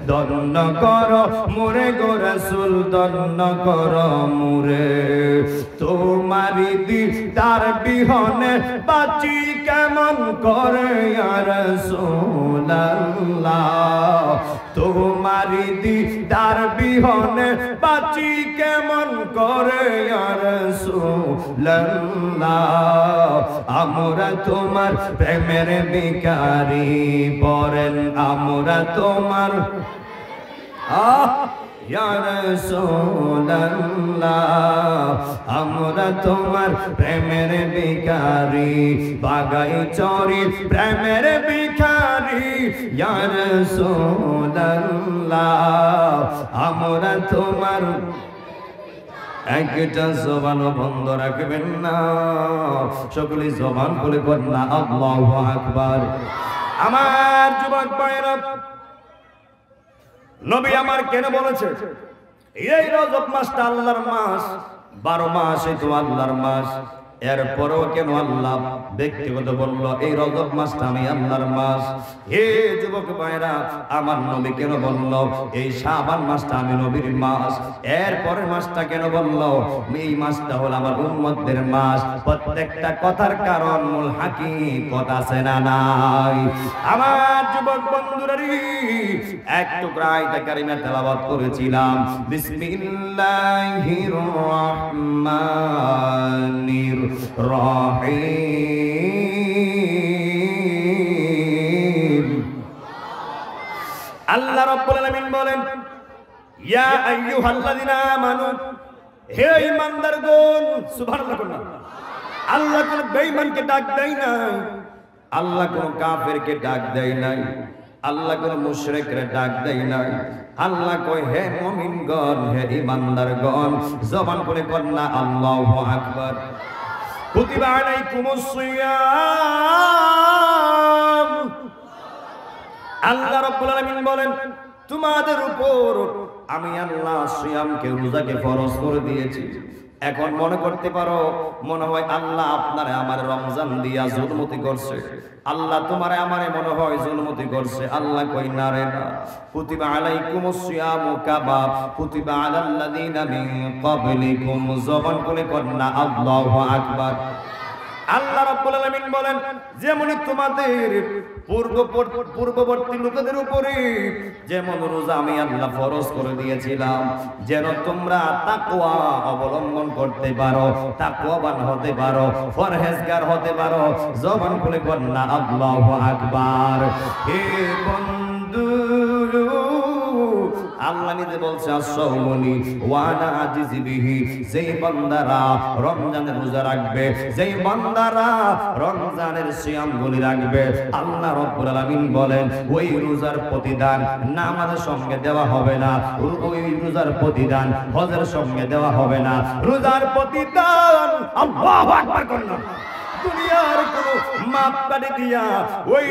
দন্ন কর মুরে গো রাসূল, দন্ন কর মুরে। তোমারি দিদার বিহনে বাঁচি কেমন করে ইয়া রাসূলুল্লাহ, তোমারি দিদার বিহনে বাঁচি কেমন করে ইয়া রাসূলুল্লাহ, আমরা তোমার প্রেমের ভিখারি। বলেন, আমরা তোমার। ইয়া রাসূলুল্লাহ, আমরা তোমার প্রেমের ভিখারি। বাগাই চরি প্রেমের ভিখারি ইয়া রাসূল রাসূলুল্লাহ আমরা তোমার একটা জবানও বন্ধ রাখবেন না সকলে জবান খুলে কন্যা আল্লাহু আকবার আমার যুবক ভাইরা নবী আমার কেন বলেছে এই রজব মাসটা আল্লাহর মাস 12 মাস এই তো আল্লাহর মাস এরপরও কেন আল্লাহ ব্যক্তিগত বলল এই রজব মাসটা আমি আল্লাহর মাস হে যুবক ভাইরা আমার নবী কেন বলল এই শাবান মাসটা আমি নবীর মাস এরপরের মাসটা কেন বলল এই মাসটা হলো আমার উম্মতদের মাস প্রত্যেকটা কথার কারণ মূল হাকিকত আছে না নাই আমার যুবক বন্ধুরা এক টুকরা আয়াত কারিমা তেলাওয়াত করেছিলাম বিসমিল্লাহির রহমানির রহিম আল্লাহ রাব্বুল আলামিন বলেন ইয়া আইয়ুহাল্লাযিনা আমানু হে ঈমানদারগণ সুবহানাল্লাহ বলুন আল্লাহ কোন বেঈমানকে ডাক দেয় না আল্লাহ কোন কাফেরকে ডাক দেয় না আল্লাহ কোন মুশরিককে ডাক দেয় না আল্লাহ কয় হে মুমিনগণ হে ঈমানদারগণ জবান করে কন্যা আল্লাহু আকবার কুতিবা আলাইকুমুস সিয়াম আল্লাহ রাব্বুল আলামিন বলেন তোমাদের উপর আমি আল্লাহ সিয়ামকে রোজাকে ফরজ করে দিয়েছি এখন মনে করতে পারো মনে হয় আল্লাহ আপনারে আমার রমজান দিয়া জুলমতি করছে আল্লাহ তোমারে আমারে মনে হয় জুলমতি করছে আল্লাহ কই না রে না কুতিবা আলাইকুমুস সিয়ামু কামা কুতিবা আলাল্লাযিনা মিন ক্বাবলিকুম জবান করে কন্যা আল্লাহু আকবার আল্লাহ রাব্বুল আলামিন বলেন যেমন তোমাদের পূর্ববর্তী লোকদের উপরে যেমন রোজা আমি আল্লাহ ফরজ করে দিয়েছিলাম যেন তোমরা তাকওয়া অবলম্বন করতে পারো তাকওয়াবান হতে পারো পরহেজগার হতে পারো জবান খুলে কন্যা আল্লাহু আকবার হে বন্ধু আল্লাহ নিজে বলছে আসসাউমুনি ওয়া আনা আজিজি বিহি যেই বান্দারা রমজানের রোজা রাখবে যেই বান্দারা রমজানের সিয়ামগুলি রাখবে আল্লাহ রাব্বুল আলামিন বলেন ওই রোজার প্রতিদান নামাজের সঙ্গে দেওয়া হবে না ওই রোজার প্রতিদান হজের সঙ্গে দেওয়া হবে না রোজার প্রতিদান আল্লাহু আকবার করুন দুনিয়ার কোন মাপকাঠি দিয়া ওই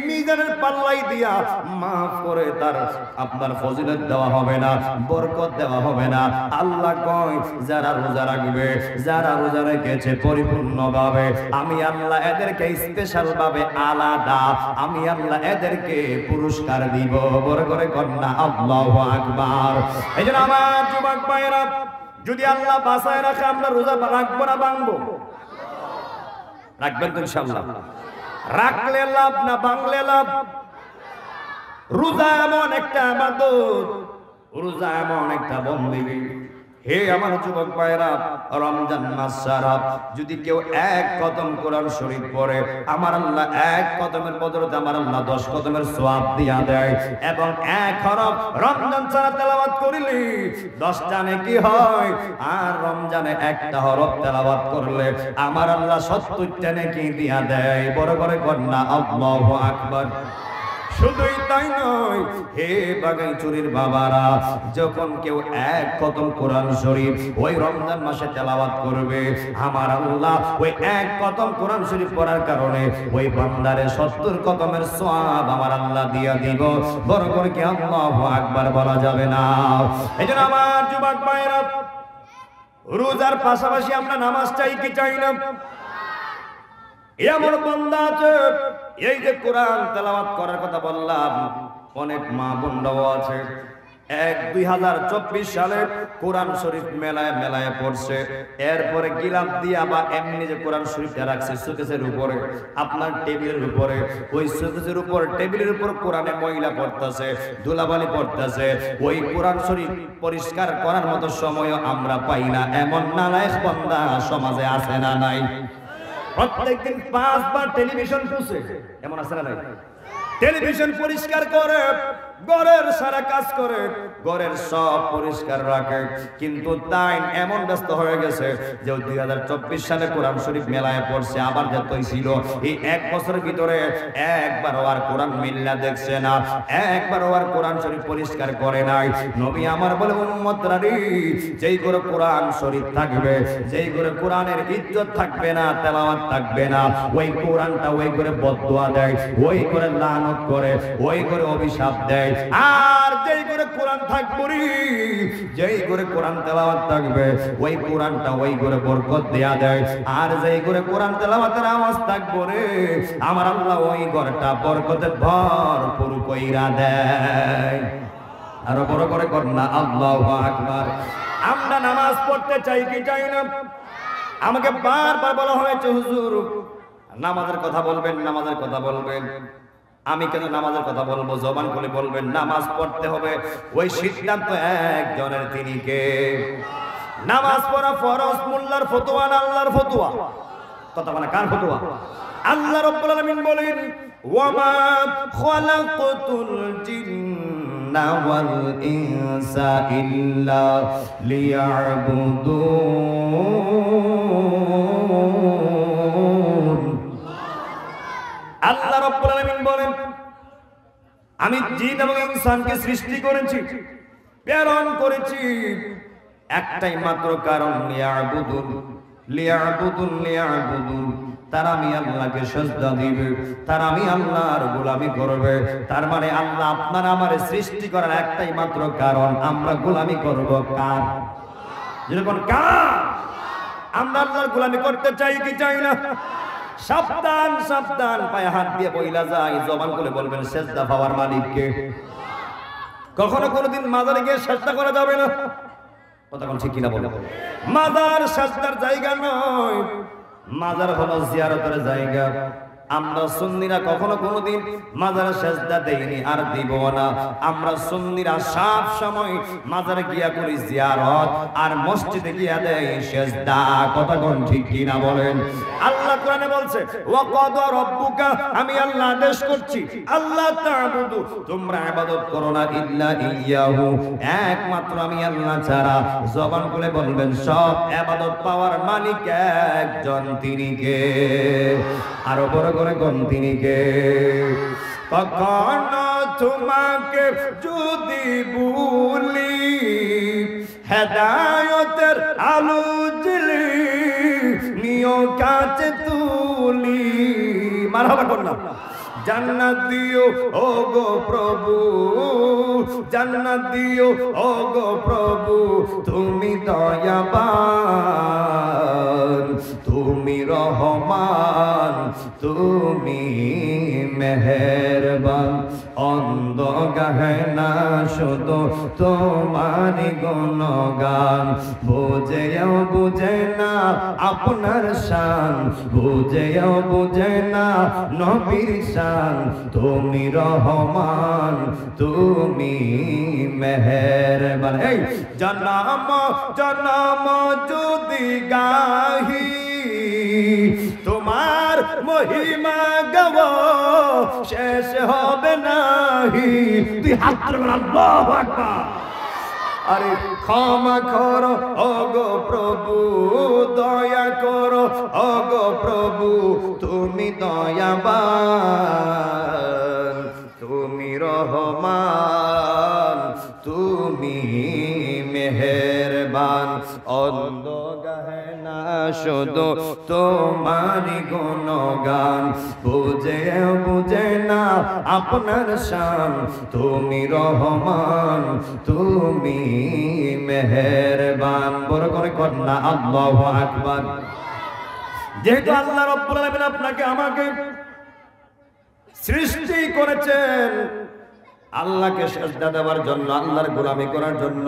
মিজানের পাল্লাই দিয়া মাফ করে তার আপনার ফজিলত দেওয়া হবে না বরকত দেওয়া হবে না আল্লাহ কয় যারা রোজা রাখবে যারা রোজা রেখেছে পরিপূর্ণভাবে আমি আল্লাহ এদেরকে স্পেশাল ভাবে আলাদা আমি আল্লাহ এদেরকে পুরস্কার দিব বড় করে কন্যা আল্লাহু আকবার এইজন্য আমার যুবক ভাইরা যদি আল্লাহ বাঁচায় রাখে আমরা রোজা রাখবো না ভাঙবো রাখবেন তো ইনশাআল্লাহ রাখলে লাভ না ভাঙলে লাভ রোজা এমন একটা ইবাদত রোজা এমন একটা বন্দেগী হে আমার যুবক ভাইরা রমজান মাস ছাড়া যদি কেউ এক কদম কোরআন শরীফ পড়ে আমার আল্লাহ এক কদমের বদলে আমার আল্লাহ 10 কদমের সওয়াব দিয়া দেয় এবং এক হরফ রমজান ছাড়া তেলাওয়াত করিলে 10টা নেকি হয় আর রমজানে একটা হরফ তেলাওয়াত করলে আমার আল্লাহ 70টা নেকি দিয়া দেয় বড় করে কন্যা আল্লাহু আকবার শুধুই তাই নয় হে বাগাইচুরির বাবারা যখন কেউ এক কদম কোরআন শরীফ ওই রমজান মাসে তেলাওয়াত করবে আমার আল্লাহ ওই এক কদম কোরআন শরীফ পড়ার কারণে ওই বান্দারে 70 কদমের সওয়াব আমার আল্লাহ দিয়া দিব বড় করে কি আল্লাহু আকবার বলা যাবে না এইজন্য আমার যুবক ভাইরা রোজার পাশাপাশি আমরা নামাজ চাই কি চাই না এমন বান্দা আছে এই যে কোরআন তেলাওয়াত করার কথা বললাম অনেক মা বোনরাও আছে 2024 সালে কোরআন শরীফ মেলায় পড়ছে এরপরে গিলাপ দিয়া বা এমনি যে কোরআন শরীফটা রাখছে শোকেসের উপরে আপনার টেবিলের উপরে ওই শোকেসের উপর টেবিলের উপর কোরআনে ময়লা পড়তেছে ধুলাবালি পড়তেছে ওই কোরআন শরীফ পরিষ্কার করার মতো সময় আমরা পাই না এমন নালায়েক বান্দা সমাজে আছে না নাই প্রত্যেকদিন 5 বার টেলিভিশন পুছে এমন আছে না নাই টেলিভিশন পরিষ্কার করে ঘরের সারা কাজ করে, ঘরের সব পরিষ্কার রাখে, কিন্তু তাই এমন ব্যস্ত হয়ে গেছে যে 2024 সালে কোরআন শরীফ মেলায় পড়ছে, আবার যতই ছিল এই এক বছরের ভিতরে একবারও আর কোরআন মিল্লা দেখছে না, একবারও আর কোরআন শরীফ পরিষ্কার করে নাই। নবী আমার বলে উম্মতরা রে, যেই করে কোরআন শরীফ থাকবে, যেই করে কোরআনের ইজ্জত থাকবে না, তেলাওয়াত থাকবে না, ওই কোরআনটা ওই করে বদদুয়া দেয়, ওই করে লানত করে, ওই করে অভিশাপ দেয়। আর যেই করে কোরআন থাকবে রে, যেই করে কোরআন তেলাওয়াত থাকবে, ওই কোরআনটা ওই করে বরকত দেয়া দেয়। আর যেই করে কোরআন তেলাওয়াতের আওয়াজ থাকবে রে, আমার আল্লাহ ওই ঘরটা বরকতে ভরপুর কইরা দেয়। আরো বড় করে কর না আল্লাহু আকবার। আমরা নামাজ পড়তে চাই কি চাই না? আমাকে বারবার বলা হয়েছে হুজুর নামাজের কথা বলবেন, নামাজের কথা বলবেন। আমি কেন নামাজের কথা বলবো? জবান খুলে বলবেন নামাজ পড়তে হবে। ওই সিদ্ধান্ত একজনের, তিনি কে? নামাজ পড়া ফরজ, মোল্লার ফতোয়া না আল্লাহর ফতোয়া? কথা বলা কার ফতোয়া? আল্লাহ রাব্বুল আলামিন বলেন ওয়ামা খালাকাতুল জিন্না ওয়াল ইনসা ইল্লা লিয়াবুদুন। আল্লাহ রাব্বুল আলামিন বলেন আমি জিন এবং ইনসানকে সৃষ্টি করেছি, প্রেরণ করেছি একটাই মাত্র কারণ, লিয়াবুদুন লিয়াবুদুন লিয়াবুদুন। তারা আমি আল্লাহকে সিজদা দিবে, তারা আমি আল্লাহর গোলামি করবে। তার মানে আল্লাহ আপনার আমার সৃষ্টি করার একটাই মাত্র কারণ, আমরা গোলামি করব কার? যেরকম কার? আমরা আল্লাহর গোলামি করতে চাই কি চাই না? সাবধান সাবধান, পায়ে হাত দিয়ে বইলা যায়, জবান করে বলবেন সিজদা পাওয়ার মালিককে। কখনো কোনোদিন মাজারে গিয়ে সিজদা করা যাবে না। কথা কোন ঠিক কিনা বলে? মাজার সিজদার জায়গা নয়, মাজার হলো জিয়ারতের জায়গা। আমরা সুন্নিরা কখনো কোনোদিন মাজারে সিজদা দেইনি, আর দিব না। আমরা সুন্নিরা সব সময় মাজারে গিয়া করি জিয়ারত, আর মসজিদে গিয়া দেই সিজদা। কথা কোন ঠিক কিনা বলেন? আল্লাহ কোরআনে বলছে ওয়াকাদা রাব্বুকা, আমি আল্লাহ আদেশ করছি আল্লাহ তা'বুদু, তোমরা ইবাদত করো না ইল্লা ইয়াহু, একমাত্র আমি আল্লাহ ছাড়া। জবান খুলে বলবেন সব ইবাদত পাওয়ার মালিক একজন, তিনি কে? আরো বড় করে কোন, তিনি কে? কখনো তোমাকে যদি ভুলি, হেদায়েতের আলো জ্বলি নিও কাছে তুলি। মারহাবা করনা। জান্নাত দিও ও গো প্রভু, জান্নাত দিও ও গো প্রভু, তুমি দয়াবান, তুমি রহমান, তুমি মেহেরবান। অন্ধ গাহে না শুধু তোমার গুণগান, বুঝেও বুঝে না আপনার শান, বুঝেও বুঝে না নবীর শান। তুমি রহমান, তুমি মেহেরবান। এই জনম জনম যদি গাহি, তোমার মহিমা গাব শেষ হবে নাহি। তুই হাত ধরে আল্লাহু আকবার। আরে ক্ষমা করো ওগো প্রভু, দয়া করো ওগো প্রভু, তুমি দয়াবান, তুমি রহমান, তুমি মেহেরবান। অন্ধ গাহে না শুধু তোমার গুণগান, বুঝে বুঝে না আপনার শান। তুমি রহমান, তুমি মেহেরবান। বড় করে কন্যা আল্লাহু আকবার। যেহেতু আল্লাহ রাব্বুল আলামিন আপনাকে আমাকে সৃষ্টি করেছেন আল্লাহকে সিজদা দেওয়ার জন্য, আল্লাহর গোলামি করার জন্য,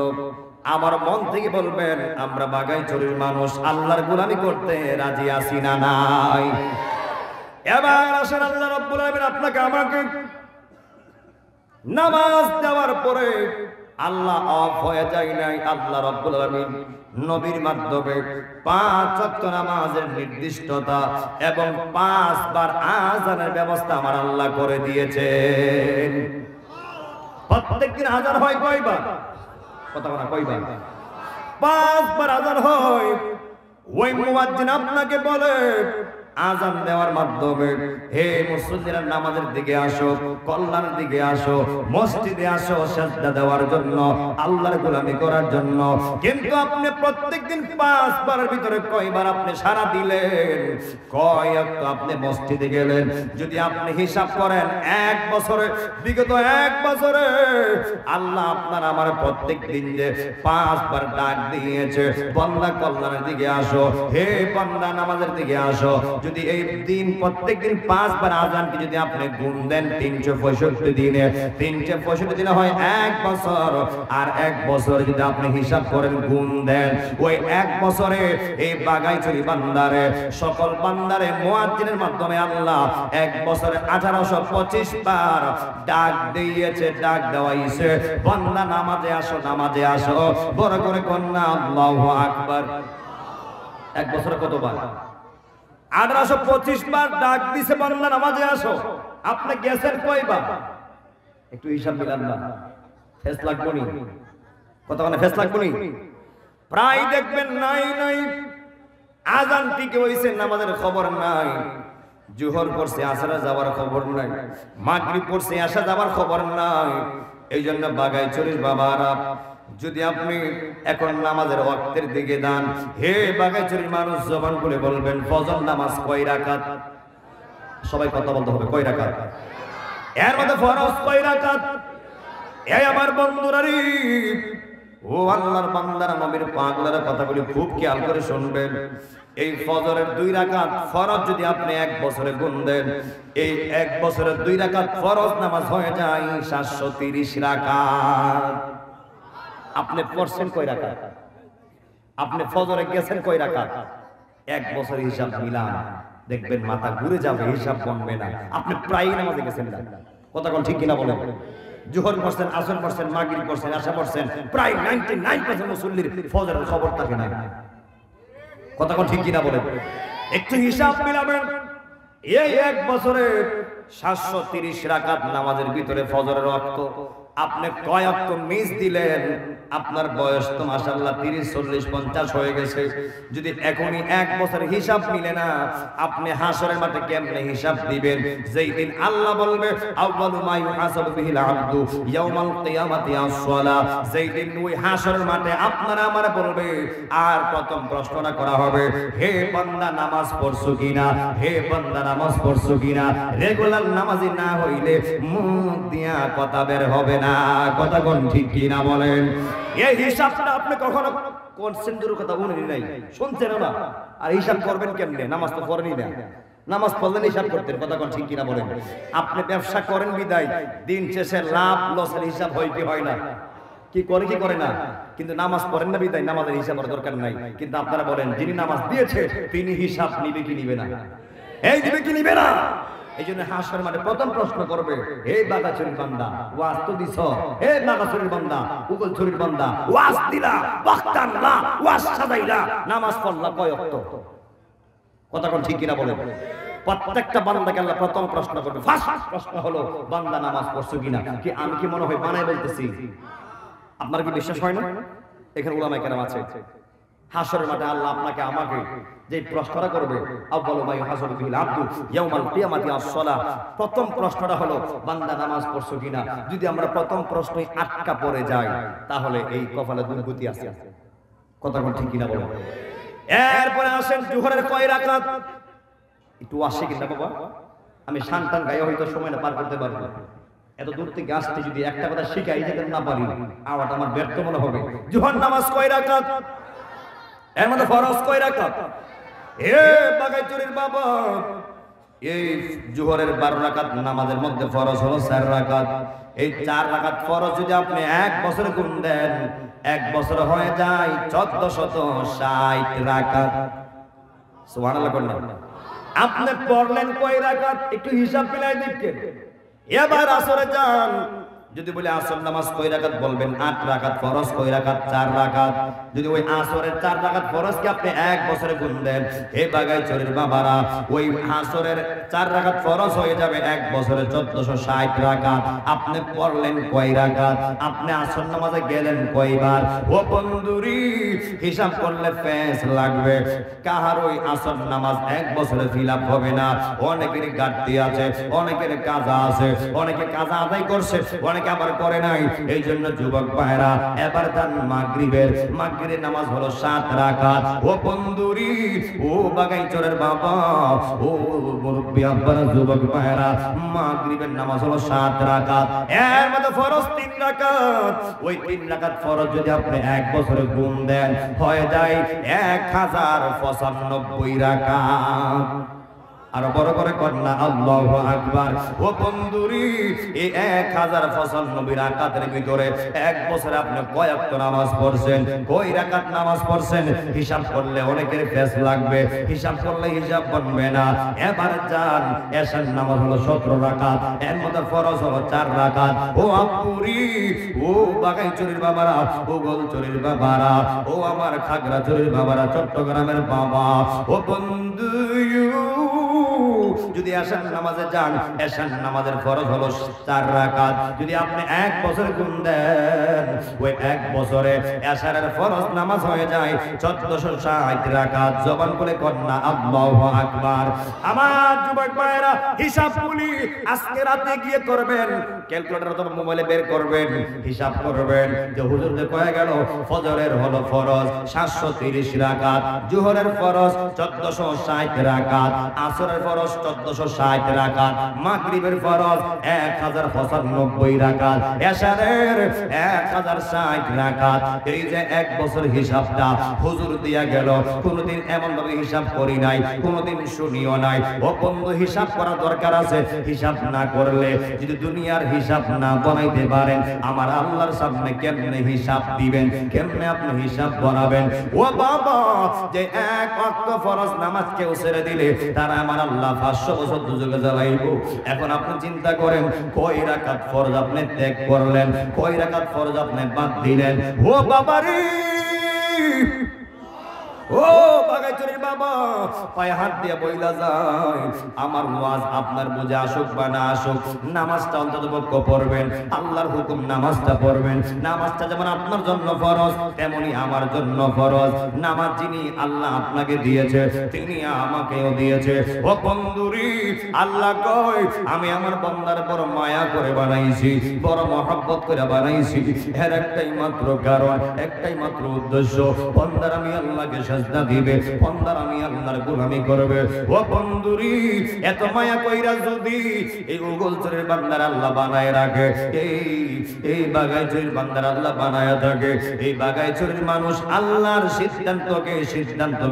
আমার মন থেকে বলবেন আমরা বাগাইছড়ির মানুষ আল্লাহর গোলামি করতে রাজি আছি না নাই? এবার আসেন আল্লাহ রাব্বুল আলামিন আপনাকে আমাকে নামাজ দেওয়ার পরে আল্লাহ অফ হয়ে যায় নাই। আল্লাহ রাব্বুল আলামিন নবীর মাধ্যমে 5 ওয়াক্ত নামাজের নির্দিষ্টতা এবং 5 বার আযানের ব্যবস্থা আমার আল্লাহ করে দিয়েছেন। প্রত্যেকদিন আজান হয় কয়বার? কথা বলা কয়বার? 5 বার আজান হয়। ওই মুয়াজ্জিন আপনাকে বলে আজান দেওয়ার মাধ্যমে, হে মুসল্লিরা নামাজের দিকে আসো, কল্যাণের দিকে আসো, মসজিদে আসো সাজদা দেওয়ার জন্য, আল্লাহর গোলামি করার জন্য। কিন্তু আপনি প্রত্যেকদিন 5 বারের ভিতরে কয়বার আপনি সারা দিলেন? কয়েকটা আপনি মসজিদে গেলেন? যদি আপনি হিসাব করেন এক বছরে, বিগত এক বছরে আল্লাহ আপনার আমার প্রত্যেক দিন যে 5 বার ডাক দিয়েছে, বান্দা কল্যাণের দিকে আসো, হে বান্দা নামাজের দিকে আসো, যদি এই দিন প্রত্যেকদিন 5 বার আযানকে যদি আপনি গুণ দেন 365 দিনে, 365 দিনে হয় এক বছর। আর এক বছর যদি আপনি হিসাব করেন গুণ দেন, ওই এক বছরে এই বাগাইছড়ি বান্দারে, সকল বান্দারে মুয়াজ্জিনের মাধ্যমে আল্লাহ এক বছরে 1825 বার ডাক দিয়েছে, ডাক দেওয়াইছে, বান্দা নামাজে আসো, নামাজে আসো। বড় করে কন্যা আল্লাহু আকবার। এক বছরে কতবার? 1825 বার ডাক দিছে, বান্দা নামাজে আসো। আপনি গেছেন কয়বার? একটু হিসাব মিলান না, ফেস লাগবো নি? কতক্ষণে ফেস লাগবো নি? প্রায় দেখবেন নাই নাই আজান টিকে হইছে, নামাজের খবর নাই। জোহর পড়ছে, আসরে যাওয়ার খবর নাই। মাগরিব পড়ছে, আসা যাওয়ার খবর নাই। এই জন্য বাগাইছড়ির বাবারা, যদি আপনি এখন নামাজের ওয়াক্তের দিকে দান, হে বাগাইছড়ির মানুষ জবান খুলে বলবেন ফজর নামাজ কয় রাকাত? সবাই কথা বলতে হবে, কয় রাকাত? এর মধ্যে ফরজ কয় রাকাত? এই আমার বন্ধুরা রে, ও আল্লাহর বান্দারা, নবীর পাগলারা, কথাগুলি খুব খেয়াল করে শুনবেন। এই ফজরের 2 রাকাত ফরজ যদি আপনি এক বছরে গুণ দেন, এই এক বছরের 2 রাকাত ফরজ নামাজ হয়ে যায় 730 রাকাত। আপনি পড়ছেন কয় রাকাত? আপনি ফজরে গেছেন কয় রাকাত? এক বছরের হিসাব মিলান, দেখবেন মাথা ঘুরে যাবে, হিসাব বনবে না। আপনি প্রায় নামাজে গেছেন না, কথা কোন ঠিক কিনা বলেন? জোহর পড়ছেন, আসর পড়ছেন, মাগরিব পড়ছেন, আশা পড়ছেন, প্রায় 99% মুসল্লির ফজরের খবর থাকে না, কথা কোন ঠিক কিনা বলেন? একটু হিসাব মিলাবেন। এই এক বছরে 730 রাকাত নামাজের ভিতরে ফজরের ওয়াক্ত আপনি কয় ওয়াক্ত মিস দিলেন? আপনার বয়স তো মাশাআল্লাহ 30, 40, 50 হয়ে গেছে। যদি এখনই এক বছরের হিসাব মিলে না, আপনি হাসরের মাঠে কেমনে হিসাব দিবেন? যেই দিন আল্লাহ বলবে আউয়ালু মা ইউহাসাবু বিহিল আবদু ইয়াউমাল কিয়ামাতি আস-সালাহ, যেই দিন ওই হাসরের মাঠে আপনারা আমার বলবে, আর প্রথম প্রশ্নটা করা হবে, হে বান্দা নামাজ পড়ছো কিনা? হে বান্দা নামাজ পড়ছো কিনা? রেগুলার নামাজি না হইলে মুখ দিয়া কথা বের হবে না, কথা কোন ঠিক কিনা বলেন? এই হিসাবটা আপনি কখনো করছেন? দূর কথা, বলেনি নাই, শুনছেন না। আর হিসাব করবেন কেমনে? নামাজ তো করেনি না, নামাজ পড়লেন হিসাব করতেন, কথা কোন ঠিক কিনা বলেন? আপনি ব্যবসা করেন বিদায় দিন শেষে লাভ লসের হিসাব হয় কি হয় না? কি করে কি করে না? কিন্তু নামাজ পড়েন না বিদায় নামাজের হিসাবের দরকার নাই। কিন্তু আপনারা বলেন যিনি নামাজ দিয়েছে তিনি হিসাব নিবে কি নিবে না? এই দিবে কি নিবে না? এই জন্য হাসরের মাঠে প্রথম প্রশ্ন করবে, হে বাগাছড়ির বান্দা ওয়াজ তো দিছ? হে বাগাছড়ির বান্দা, উগলছড়ির বান্দা ওয়াজ দিলা, বক্তান না, ওয়াজ সাজাইলা, নামাজ পড়লা কয় ওয়াক্ত? কথা কোন ঠিক কিনা বলেন? প্রত্যেকটা বান্দাকে আল্লাহ প্রথম প্রশ্ন করবে। ফার্স্ট প্রশ্ন হলো বান্দা নামাজ পড়ছো কিনা? কি আমি কি মনে হয় বানায় বলতেছি? আপনার কি বিশ্বাস হয় না? এখানে উলামায়ে কেরাম আছে। হাসরের মাঠে আল্লাহ আপনাকে আমাকে যে প্রশ্নটা করবে, আউয়ালু মা ইউহাসাবু বিহিল আবদু ইয়াউমাল কিয়ামাতি আস-সালাহ, প্রথম প্রশ্নটা হলো বান্দা নামাজ পড়ছো কিনা। যদি আমরা প্রথম প্রশ্নই আটকা পড়ে যাই, তাহলে এই কপালে দুর্গতি আছে, কথা কোন ঠিক কিনা বলেন? এরপরে আসেন জোহরের কয় রাকাত? একটু আসে কিনা বাবা? আমি শানটান গায়ে হয়তো সময়টা পার করতে পারবো। এত দূর থেকে আসতে যদি একটা কথা শিখাই যেতে না পারি, আওয়াজ আমার ব্যর্থ মনে হবে। জোহর নামাজ কয় রাকাত? এর মধ্যে ফরজ কয় রাকাত? হে বাগাইছড়ির বাবা, এই জোহরের 12 রাকাত নামাজের মধ্যে ফরজ হলো 4 রাকাত। এই 4 রাকাত ফরজ যদি আপনি এক বছরে গুণ দেন, এক বছর হয়ে যায় 1460 রাকাত। সুবহানাল্লাহ বলেন। আপনি পড়লেন কয় রাকাত? একটু হিসাব মিলাই দেখেন। এবার আসরে যান, যদি বলি আসর নামাজ কয় রাকাত বলবেন 8 রাকাত, ফরজ কয় রাকাত 4 রাকাত। যদি ওই আসরের 4 রাকাত ফরজকে আপনি এক বছরে গুণ দেন, হে বাগাইছড়ির বাবারা, ওই আসরের 4 রাকাত ফরজ হয়ে যাবে এক বছরে 1460 রাকাত। আপনি পড়লেন কয় রাকাত? আপনি আসর নামাজে গেলেন কয়বার? ও বন্ধুরি, হিসাব করলে ফেস লাগবে। কাহার ওই আসর নামাজ এক বছরে ফিল আপ হবে না। অনেকের ঘাটতি আছে, অনেকের কাজা আছে, অনেকে কাজা আদায় করছে, অনেকে আবার করে নাই। এই জন্য যুবক ভাইরা এবার যান মাগরিবের নামাজ হলো 7 রাকাত। ও বন্ধুরি, ও বাগাইছড়ের বাবা, ও মুরব্বি আব্বারা, যুবক ভাইরা, মাগরিবের নামাজ হলো 7 রাকাত। এর মধ্যে ফরজ 3 রাকাত। ওই 3 রাকাত ফরজ যদি আপনি এক বছরে গুণ দেন, হয়ে যায় 1095 রাকাত। আর বড় করে কন্যা আল্লাহু আকবার। ও বন্ধুরি, এই 1095 রাকাতের ভিতরে এক বছরে আপনি কয় ওয়াক্ত নামাজ পড়ছেন, কয় রাকাত নামাজ পড়ছেন? হিসাব করলে অনেকের ফেস লাগবে, হিসাব করলে হিসাব বনবে না। এবার যান, এশার নামাজ হলো 17 রাকাত, এর মধ্যে ফরজ হলো 4 রাকাত। ও আপুরি, ও বাগাইছড়ির বাবারা, ও গোলচড়ির বাবারা, ও আমার খাগড়াছড়ির বাবারা, চট্টগ্রামের বাবা, ও বন্ধু, যদি এশার নামাজে যান, এশার নামাজের ফরজ হলো 4 রাকাত। যদি আপনি এক বছরে গুণ দেন, ওই এক বছরে এশারের ফরজ নামাজ হয়ে যায় 1460 রাকাত। জবান করে কন্যা আল্লাহু আকবার। আমার যুবক ভাইরা, হিসাব বলি আজকে রাতে গিয়ে করবেন, ক্যালকুলেটর অথবা মোবাইলে বের করবেন, হিসাব করবেন যে হুজুর যে কয়ে গেল ফজরের হলো ফরজ 730 রাকাত, জোহরের ফরজ 1460 রাকাত, আসরের ফরজ 1460 রাকাত, মাগরিবের ফরজ 1095 রাকাত, এশারের 1060 রাকাত। এই যে এক বছর হিসাবটা হুজুর দিয়া গেল, কোনদিন এমন ভাবে হিসাব করি নাই, কোনদিন শুনিও নাই। ও বন্ধু, হিসাব করা দরকার আছে। হিসাব না করলে যদি দুনিয়ার হিসাব না বানাইতে পারেন, আমার আল্লাহর সামনে কেমনে হিসাব দিবেন, কেমনে আপনি হিসাব বানাবেন? ও বাবা, যে এক ওয়াক্ত ফরজ নামাজ কেউ ছেড়ে দিলে তারা আমার আল্লাহ 500 বছর দুজকে জ্বালাইব। এখন আপনি চিন্তা করেন, কয় রাকাত ফরজ আপনি ত্যাগ করলেন, কয় রাকাত ফরজ আপনি বাদ দিলেন। ও বাবারে, ও বাগাইছড়ির বাবা, পায়ে হাত দিয়ে বইলা যায়, আমার ওয়াজ আপনার বুঝে আসুক বা না আসুক, নামাজটা অন্তত পক্ষ পড়বেন, আল্লাহর হুকুম নামাজটা পড়বেন। নামাজটা যেমন আপনার জন্য ফরজ, তেমনি আমার জন্য ফরজ। নামাজ যিনি আল্লাহ আপনাকে দিয়েছে, তিনি আমাকেও দিয়েছে। ও বন্ধুরি, আল্লাহ কয়, আমি আমার বান্দার বড় মায়া করে বানাইছি, বড় মহব্বত করে বানাইছি। এর একটাই মাত্র কারণ, একটাই মাত্র উদ্দেশ্য, বান্দার আমি আল্লাহকে সাজদা দিবে, বান্দার আমি আল্লাহর গোলামি করবে। ও বন্ধুরি, এত মায়া কইরা যদি এই গোলচরের বান্দার আল্লাহ বানায় রাখে, এই বাগাইছড়ির বান্দার আল্লাহ বানায় থাকে, এই বাগাইছড়ির মানুষ আল্লাহর সিদ্ধান্ত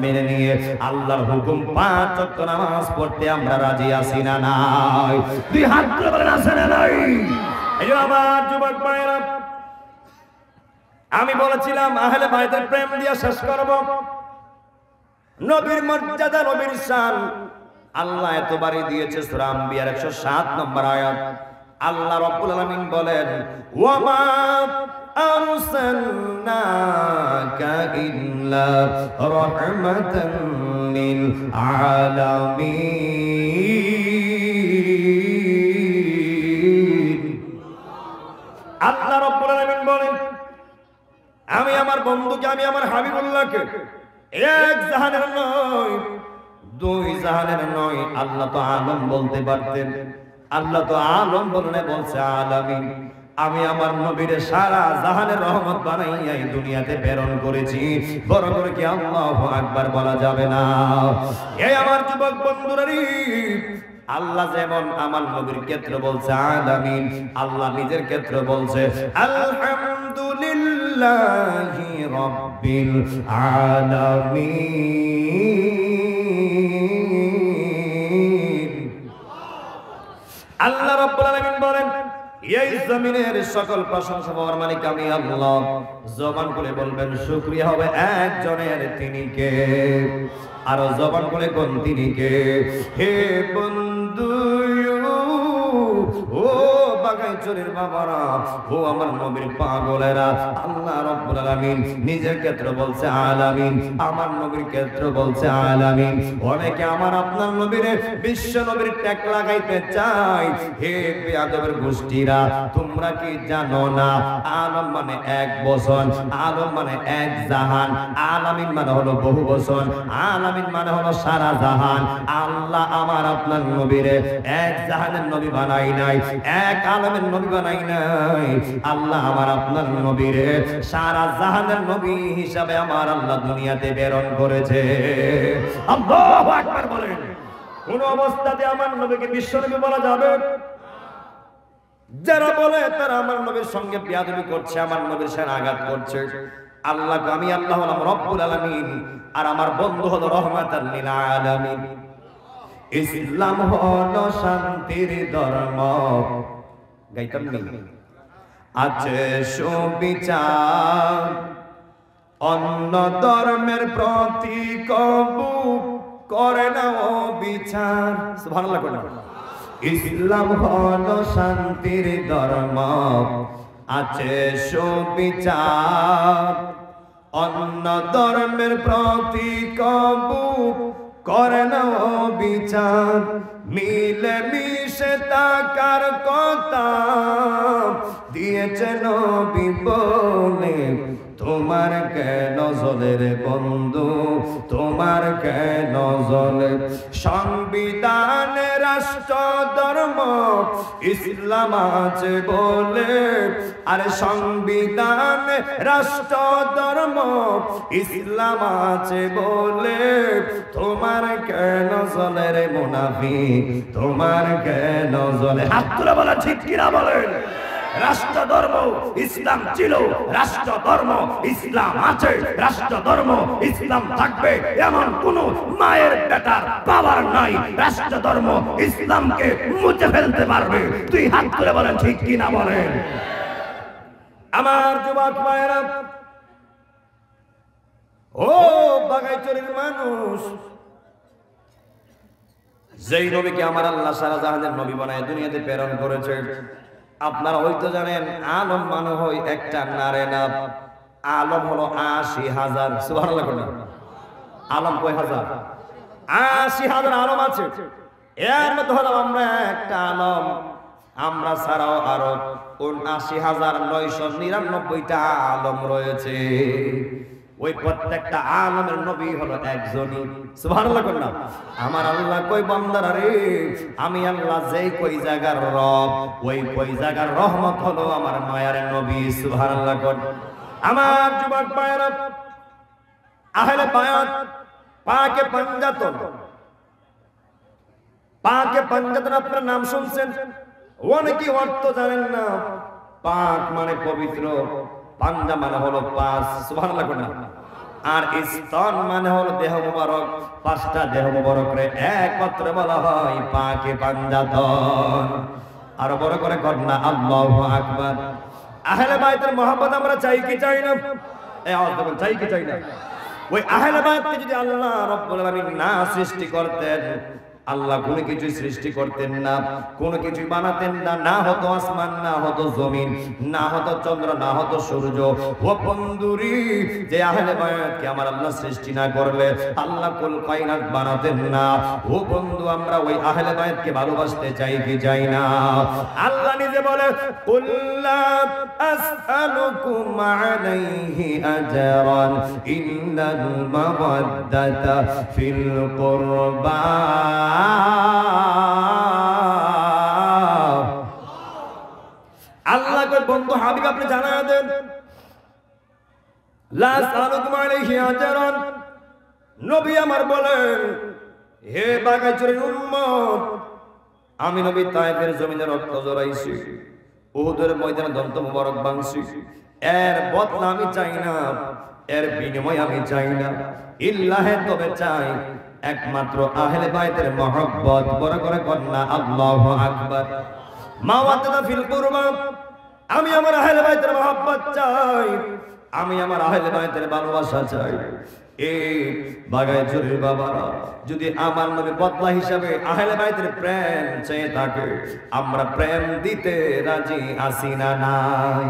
মেনে নিয়ে আল্লাহর হুকুম 5 ওয়াক্ত নামাজ পড়তে আমরা রাজি আছি না নাই? দুই হাত তুলে বলেন, আছে না নাই? এই আমার যুবক ভাইরা, আমি বলেছিলাম আহলে বাইতের প্রেম দিয়ে শেষ করব। নবীর মর্যাদা, নবীর শান আল্লাহ এতবারই দিয়েছে। সূরা আম্বিয়ার 107 নম্বর আয়াত, আল্লাহ রাব্বুল আলামিন বলেন, ওয়া মা আরসালনাকা ইল্লা রাহমাতান লিল আলামিন। আল্লাহ রাব্বুল আলামিন বলেন, আমি আমার বন্ধুকে, আমি আমার হাবিবুল্লাহকে এক জাহানের নয়, দুই জাহানের নয়, আল্লাহ তো আলম বলতে পারতেন, আল্লাহ তো আলম বলনে বলছে আলামিন। আমি আমার নবীরে সারা জাহানের রহমত বানাইয়া এই দুনিয়াতে প্রেরণ করেছি। বড় করে কি আল্লাহু আকবার বলা যাবে না? এই আমার যুবক বন্ধুরা, আল্লাহ যেমন আমার নবীর ক্ষেত্রে বলছে আলামিন, আল্লাহ নিজের ক্ষেত্রে বলছে আলহামদুলিল্লাহি রাব্বিল আলামিন। আল্লাহ রাব্বুল আলামিন বলেন, এই জমিনের সকল প্রশংসা পাওয়ার মালিক আমি আল্লাহ। জবান করে বলবেন শুকরিয়া হবে একজনের, তিনি কে? আর জবান করে কোন তিনি কে? হে বন্ধু, ও বাগাই বাগাইছড়ির বাবারা, ও আমার নবীর পাগলেরা, আল্লাহ রাব্বুল আলামিন নিজের ক্ষেত্রে বলছে আলামিন, আমার নবীর ক্ষেত্রে বলছে আলামিন। অনেকে আমার আপনার নবীরে বিশ্ব নবীর ট্যাগ লাগাইতে চায়। হে বেয়াদবের গোষ্ঠীরা, তোমরা কি জানো না আলম মানে এক বচন, আলম মানে এক জাহান, আলামিন মানে হলো বহু বচন, আলামিন মানে হলো সারা জাহান। আল্লাহ আমার আপনার নবীরে এক জাহানের নবী বানাই নাই, এক আলমের নবী বানাই নাই। আল্লাহ আমার আপনার নবীরে সারা জাহানের নবী হিসাবে আমার আল্লাহ দুনিয়াতে প্রেরণ করেছে। আল্লাহু আকবার বলেন। কোন অবস্থাতে আমার নবীকে বিশ্ব নবী বলা যাবে? যারা বলে তারা আমার নবীর সঙ্গে বেয়াদবি করছে, আমার নবীর সাথে আঘাত করছে। আল্লাহ, আমি আল্লাহ হলাম রব্বুল আলামিন, আর আমার বন্ধু হলো রহমাতাল লিল আলামিন। ইসলাম হলো শান্তির ধর্ম, গাইতাম নি, আছে সুবিচার, অন্য ধর্মের প্রতি কবু করে না বিচার। সুবহানাল্লাহ কইনা। ইসলাম হলো শান্তির ধর্ম, আছে সুবিচার, অন্য ধর্মের প্রতি কবু করে না বিচার। মিলে মিশে থাকার কথা দিয়েছে নবী বলে, তোমার কেন জ্বলে রে বন্ধু, তোমার কেন জ্বলে? সংবিধানে রাষ্ট্র ধর্ম ইসলাম আছে বলে, আরে সংবিধানে রাষ্ট্র ধর্ম ইসলাম আছে বলে, তোমার কেন জ্বলে রে মুনাফিক, তোমার কেন জ্বলে? হাত তুলে বলা ঠিক কিনা বলেন? রাষ্ট্র ধর্ম ইসলাম ছিল, রাষ্ট্র ধর্ম ইসলাম আছে, রাষ্ট্র ধর্ম ইসলাম থাকবে এমন কোন মায়ের বেটার পাওয়ার নাই রাষ্ট্র ধর্ম ইসলামকে মুছে ফেলতে পারবে। তুই হাত তুলে বলেন ঠিক কিনা বলেন? আমার যুবক মায়েরা, ও বাগাইছড়ির মানুষ, যেই নবীকে আমার আল্লাহ সারা জাহানের নবী বানায় দুনিয়াতে প্রেরণ করেছে, আপনারা হয়তো জানেন আলম মানে হয় একটা নারে না, আলম হলো ৮০,০০০। সুবহানাল্লাহ কইনা। আলম কয় হাজার? ৮০,০০০ আলম আছে। এর মধ্যে হলো আমরা একটা আলম, আমরা ছাড়াও আরো ৭৯,৯৯৯টা আলম রয়েছে। ওই প্রত্যেকটা আলমের নবী হলো একজনই। সুবহানাল্লাহ কইনা। আমার আল্লাহ কই বান্দারা রে, আমি আল্লাহ যেই কই জায়গার রব, ওই কই জায়গার রহমত হলো আমার মায়ার নবী। সুবহানাল্লাহ কই। আমার যুবক ভাইরা, আহলে বায়াত, পাকে পাঞ্জাতন, পাকে পাঞ্জাতন আপনার নাম শুনছেন, অনেকে অর্থ জানেন না। পাক মানে পবিত্র, পাঞ্জা মানে হলো পাঁচ। সুবহানাল্লাহ কইনা। আর স্তন মানে হলো দেহ মুবারক। পাঁচটা দেহ মুবারকরে একত্রে বলা হয় পাকে পাঞ্জাতন। আর বড় করে কন্যা আল্লাহু আকবার। আহলে বাইতের মহব্বত আমরা চাই কি চাই না? এই আওয়াজ দেবেন, চাই কি চাই না? ওই আহলে বাইতকে যদি আল্লাহ রাব্বুল আলামিন না সৃষ্টি করতেন, আল্লাহ কোনো কিছু সৃষ্টি করতেন না, কোনো কিছু বানাতেন না, না হতো আসমান, না হতো জমিন, না হতো চন্দ্র, না হতো সূর্য। ও বন্ধুরি, যে আহলে বায়াতকে আমার আল্লাহ সৃষ্টি না করলে আল্লাহ কুল কায়নাত বানাতেন না। ও বন্ধু, আমরা ওই আহলে বায়াতকে ভালোবাসতে চাই কি চাই না? আল্লাহ নিজে বলে, কুল্লা আসআলুকুম আলাইহি আজরান ইল্লাল মাওয়াদ্দাতা ফিল কুরবা। আল্লাহ কই বন্ধু হাবিব আপনি জানায়া দেন, লা সালুকুম আলাইহি আজরান। নবী আমার বলেন, হে বাগাইছড়ির উম্মত, আমি নবী তায়েফের জমিনে রক্ত ঝরাইছি, উহুদের ময়দানে দন্ত মুবারক ভাঙছি, এর বদলা আমি চাই না, এর বিনিময় আমি চাই না। ইল্লাহে তবে চাই একমাত্র আহলে বাইতের মহব্বত। বড় করে কন্যা আল্লাহু আকবার। মাওয়াদাতা ফিল কুরবা। আমি আমার আহলে বাইতের মহব্বত চাই, আমি আমার আহলে বাইতের ভালোবাসা চাই। এই বাগাইছড়ির বাবারা, যদি আমার নবী বদলা হিসাবে আহলে বাইতের প্রেম চেয়ে থাকে, আমরা প্রেম দিতে রাজি আছি না নাই?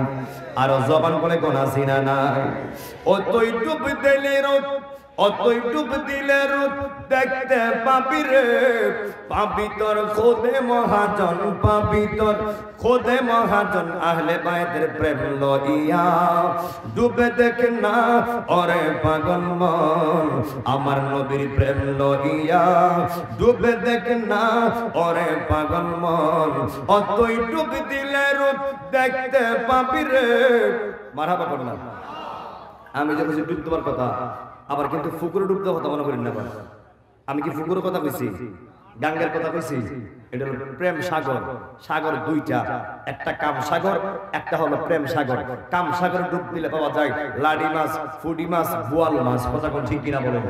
আরো জবান করে কোন আছি না নাই? অতই ডুব দিলে রোদ, অতই ডুব দিলে রোদ, দেখতে পাবি রে পাবি তোর খোদে মহাজন, পাবি তোর খোদে মহাজন। আহলে বাইতের প্রেম লইয়া ডুবে দেখ না ওরে পাগল মন, আমার নবীর প্রেম লইয়া ডুবে দেখ না ওরে পাগল মন। অতই ডুব দিলে রোদ, দেখতে পাবি রে। মারহাবা করলাম। আমি যে বলছি ডুব দেওয়ার কথা, আবার কিন্তু ফুকুরে ডুব দেওয়ার কথা মনে করি না। আমি কি ফুকুরের কথা কইছি? গাঙ্গের কথা কইছি? এটা হলো প্রেম সাগর। সাগর দুইটা, একটা কাম সাগর, একটা হলো প্রেম সাগর। কাম সাগরে ডুব দিলে পাওয়া যায় লাডি মাছ, ফুডি মাছ, বোয়াল মাছ। কথা কোন ঠিক কিনা বলেন?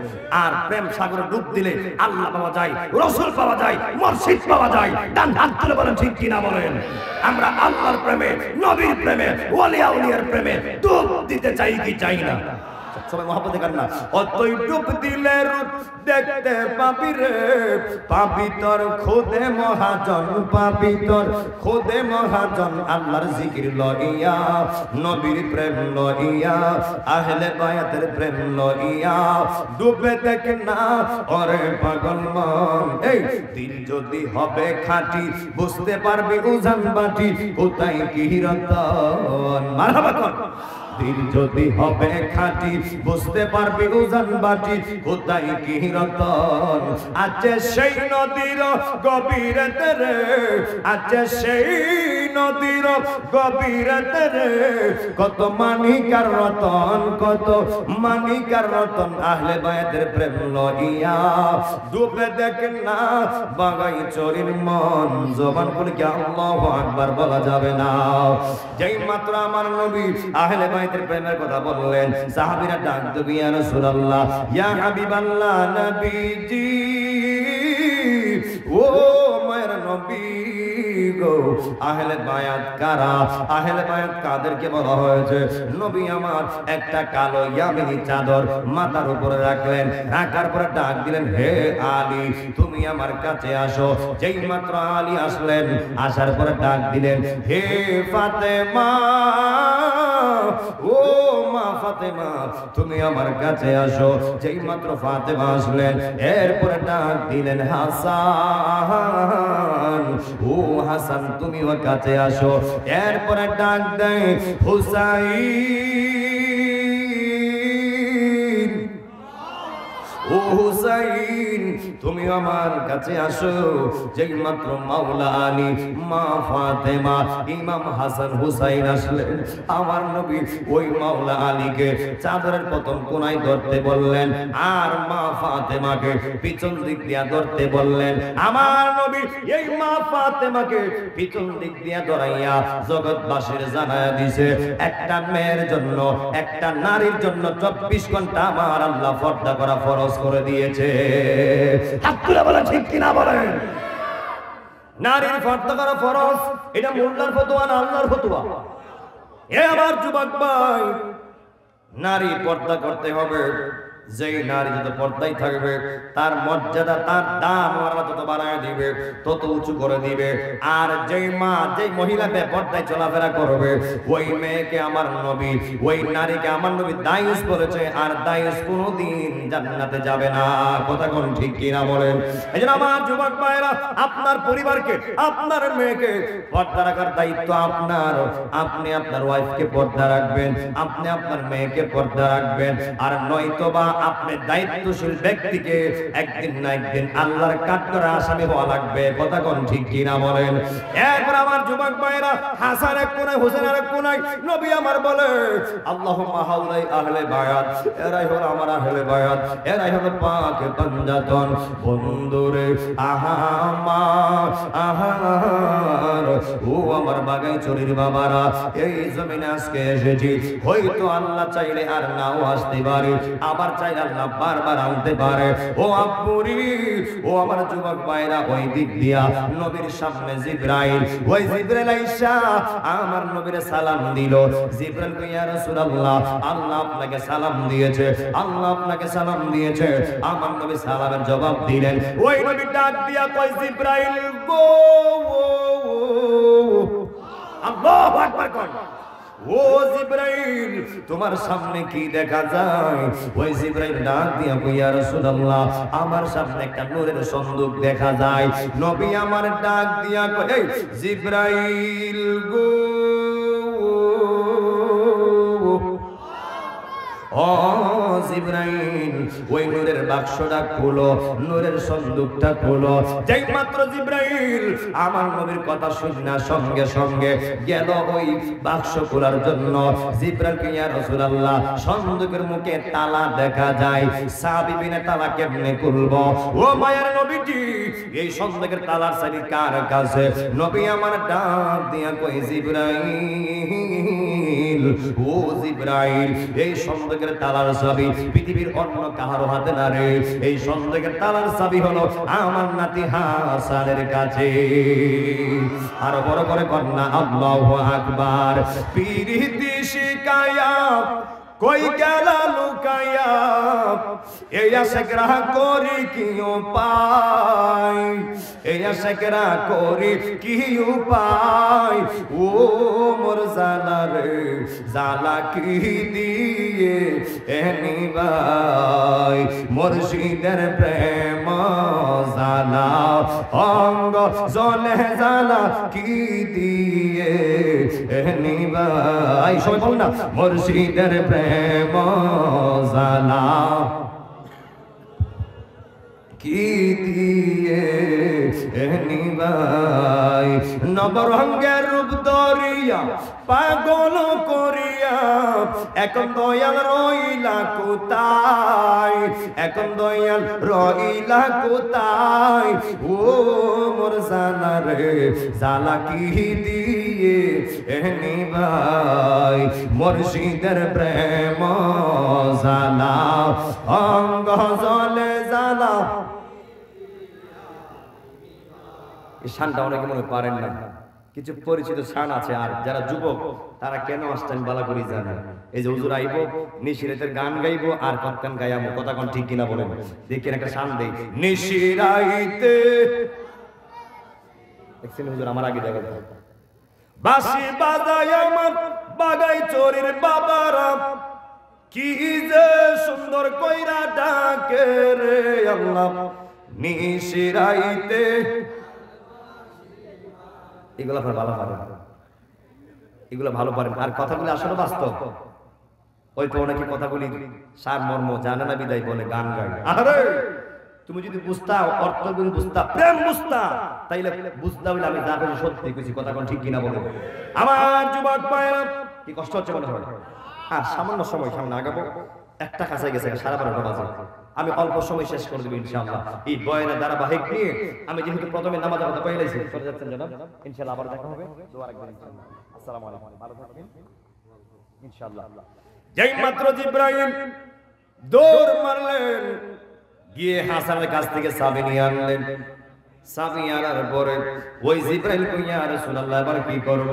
আর প্রেম সাগরে ডুব দিলে আল্লাহ পাওয়া যায়, রাসূল পাওয়া যায়, মুর্শিদ পাওয়া যায়। ডান হাত তুলে বলেন ঠিক কিনা বলেন? আমরা আল্লাহর প্রেমে, নবীর প্রেমে, ওলি আউলিয়ার প্রেমে ডুব দিতে চাই কি চাই না? সবাই মহব্বতে কান্না। অতই ডুব দিলে রূপ দেখতে পাবি রে পাবি তোর খোদে মহাজন, পাবি তোর খোদে মহাজন। আল্লাহর জিকির লইয়া, নবীর প্রেম লইয়া, আহলে বায়াতের প্রেম লইয়া ডুবে দেখ না ওরে পাগল মন। এই দিল যদি হবে খাঁটি, বুঝতে পারবি উজান বাটি কোথায় কি রতন। মারহাবা কর। দিল যদি হবে খাঁটি, বুঝতে পারবি উজান বাটি কোথায় কি রতন। আছে সেই নদীর গভীরতে রে, আছে সেই নদীর গভীরতে রে, কত মানিকার রতন, কত মানিকার রতন। আহলে বায়াতের প্রেম লইয়া ডুবে দেখ না বাগাইছড়ির মন। জবান বলে কি আল্লাহু আকবার বলা যাবে না? যেই মাত্র আমার নবী আহলে বায়াতের প্রেমের কথা বললেন, সাহাবীরা ডাক দেবে ইয়া রাসূলুল্লাহ, ইয়া হাবিবাল্লাহ, নবীজি ও মায়ের নবী গো। আহলে বায়াত কারা? আহলে বায়াত কাদেরকে বলা হয়েছে? নবী আমার একটা কালো ইয়ামিনী চাদর মাথার উপরে রাখলেন, রাখার পরে ডাক দিলেন, হে আলী তুমি আমার কাছে আসো। যেই মাত্র আলী আসলেন, আসার পরে ডাক দিলেন, হে ফাতেমা, ও মা ফাতেমা তুমি আমার কাছে আসো। যেই মাত্র ফাতেমা আসলেন, এরপরে ডাক দিলেন, হাসান, ও হাসান তুমি ওর কাছে আসো। এরপরে ডাক দেয় হুসাইন, ও হুসাইন তুমি আমার কাছে আসো। যেই মাত্র মাওলা আলী, মা ফাতেমা, ইমাম হাসান হুসাইন আসলেন, আমার নবী ওই মাওলা আলীকে চাদরের প্রথম কোনায় ধরতে বললেন, আর মা ফাতেমাকে পিছন দিক দিয়া ধরতে বললেন। আমার নবী এই মা ফাতেমাকে পিছন দিক দিয়া ধরাইয়া জগৎবাসীর জানায়া দিছে, একটা মেয়ের জন্য, একটা নারীর জন্য 24 ঘন্টা আমার আল্লাহ পর্দা করা ফরজ করে দিয়েছে। হাতগুলো বলেন ঠিক কিনা বলেন? নারীর পর্দা করা ফরজ, এটা মোল্লার ফতোয়া না আল্লাহর ফতোয়া? এ আমার যুবক ভাই, নারী পর্দা করতে হবে। যেই নারী যত পর্দায় থাকবে, তার মর্যাদা, তার দাম আল্লাহ তত বাড়ায় দিবে, তত উঁচু করে দিবে। আর যেই মা, যেই মহিলা বেপর্দায় চলাফেরা করবে, ওই মেয়েকে আমার নবী, ওই নারীকে আমার নবী দায়ুস বলেছে, আর দায়ুস কোনোদিন জান্নাতে যাবে না। কথা কোন ঠিক কিনা বলেন? এইজন্য আমার যুবক ভাইরা, আপনার পরিবারকে, আপনার মেয়েকে পর্দা রাখার দায়িত্ব আপনার। আপনি আপনার ওয়াইফকে পর্দা রাখবেন, আপনি আপনার মেয়েকে পর্দা রাখবেন। আর নয়তোবা আপনি দায়িত্বশীল ব্যক্তিকে একদিন না একদিন আল্লাহর কাঠগড়ায় আসামি হওয়া লাগবে। কথা কোন ঠিক কিনা বলেন? এরপর আমার যুবক ভাইরা, হাসান এক কোনায়, হোসেন আর এক কোনায়, নবী আমার বলে, আল্লাহুম্মা হাওলাই আহলে বায়াত, এরাই হলো আমার আহলে বায়াত, এরাই হলো পাক পাঞ্জাতন। বন্ধুরে আহামার, আহার, ও আমার বাগাইছড়ির বাবারা, এই জমিনে আজকে এসেছি, হয়তো আল্লাহ চাইলে আর নাও আসতে পারি, আবার চাইলে আল্লাহ বারবার আনতে পারে। ও আব্বুরি, ও আমার যুবক ভাইরা, ওই দিক দিয়া নবীর সামনে জিবরাইল, ওই জিবরাইল আইসা আমার নবীরে সালাম দিল। জিবরাইল কই ইয়া রাসূলুল্লাহ, আল্লাহ আপনাকে সালাম দিয়েছে, আল্লাহ আপনাকে সালাম দিয়েছে। আমার নবী সালামের জবাব দিলেন। ওই নবী ডাক দিয়া কই জিবরাইল গো, আল্লাহু আকবার কোন, ও জিবরাইল তোমার সামনে কি দেখা যায়? ওই জিবরাইল ডাক দিয়া কই ইয়া রাসূলুল্লাহ, আমার সামনে একটা নূরের সন্দুক দেখা যায়। নবী আমার ডাক দিয়া কই এই জিবরাইল গো, ও জিবরাইল ওই নূরের বাক্সটা খুলো, নূরের সন্দুকটা খুলো। যেই মাত্র জিবরাইল আমার নবীর কথা শুনা সঙ্গে সঙ্গে গেল ওই বাক্স খোলার জন্য। জিবরাইল কি ইয়া রাসূলুল্লাহ, সন্দুকের মুখে তালা দেখা যায়, চাবি বিনা তালা কেমনে খুলবো? ও মায়ের নবীজি, এই সন্দুকের তালার চাবি কার কাছে? নবী আমার ডাক দিয়া কই জিবরাইল, ও জিবরাইল এই সন্দুকের তালার চাবি পৃথিবীর অন্য কারো হাতে না রে, এই সন্দুকের তালার চাবি হলো আমার নাতি হাসানের কাছে। আরো বড় করে কন্যা আল্লাহু আকবার। পিরিতি শিকায়া কই গেল লুকায়া, এই আশাকরা করি কি উপায়, এই আশাকরা করি কি উপায়? ও মোর জালা রে, জালা কি দিয়ে এনি ভাই, মুর্শিদের প্রেম জালা অঙ্গ জলে জালা কি দিয়ে এনি ভাই। সবাই বল না, মুর্শিদের প্রেম জালা কি দিয়ে নিবাই। নবরঙ্গের রূপ ধরিয়া পাগল করিয়া এখন দয়াল রইলা কোথায়, এখন দয়াল রইলা কোথায়? ও মোর জালা রে, জালা কি দিয়ে নিবাই, মুর্শিদের প্রেম জালা অঙ্গ জলে জালা। এই শানটা অনেকে মনে পারেন না, কিছু পরিচিত শান আছে। আর যারা যুবক তারা কেন আসতেন বালা করি জানে। এই যে হুজুর আইবো, নিশিরাতের গান গাইবো আর কতক্ষণ গাইবো, কথা কোন ঠিক কিনা বলেন? দেখেন একটা শান দেই। নিশিরাইতে দেখছেন হুজুর আমার আগে দেখা যায়, বাঁশি বাজায় আমার বাগাই চোরের বাবারা, কি যে সুন্দর কইরা ডাকে রে আল্লাহ নিশিরাইতে। এগুলো আপনার ভালো পারেন, এগুলো ভালো পারেন। আর কথাগুলো আসলে বাস্তব। ওই তো অনেকে কথাগুলি সার মর্ম জানে না বিদায় বলে গান গায়। আরে তুমি যদি বুঝতা, অর্থ গুণ বুঝতা, প্রেম বুঝতা, তাইলে বুঝতা হইলে আমি যা বলি সত্যি কইছি, কথা কোন ঠিক কিনা বলে। আমার যুবক ভাইরা কি কষ্ট হচ্ছে মনে হয়? আর সামান্য সময় সামনে আগাবো, একটা কাছে গেছে সারা 12টা বাজে। আমি অল্প সময় শেষ করে দেব ইনশাআল্লাহ। এই বয়ানের ধারাবাহিক নিয়ে আমি যেহেতু প্রথমে নামাজ পড়তে পাইলাইছি, চলে যাচ্ছেন জনাব, ইনশাআল্লাহ আবার দেখা হবে। দোয়া রাখবেন ইনশাআল্লাহ। আসসালামু আলাইকুম, ভালো থাকবেন ইনশাআল্লাহ। যেই মাত্র জিবরাইল দৌড় মারলেন, গিয়ে হাসানের কাছ থেকে চাবি নিয়ে আনলেন। চাবি আনার পরে ওই জিবরাইল কইয়া রাসূলুল্লাহ এবার কি করব?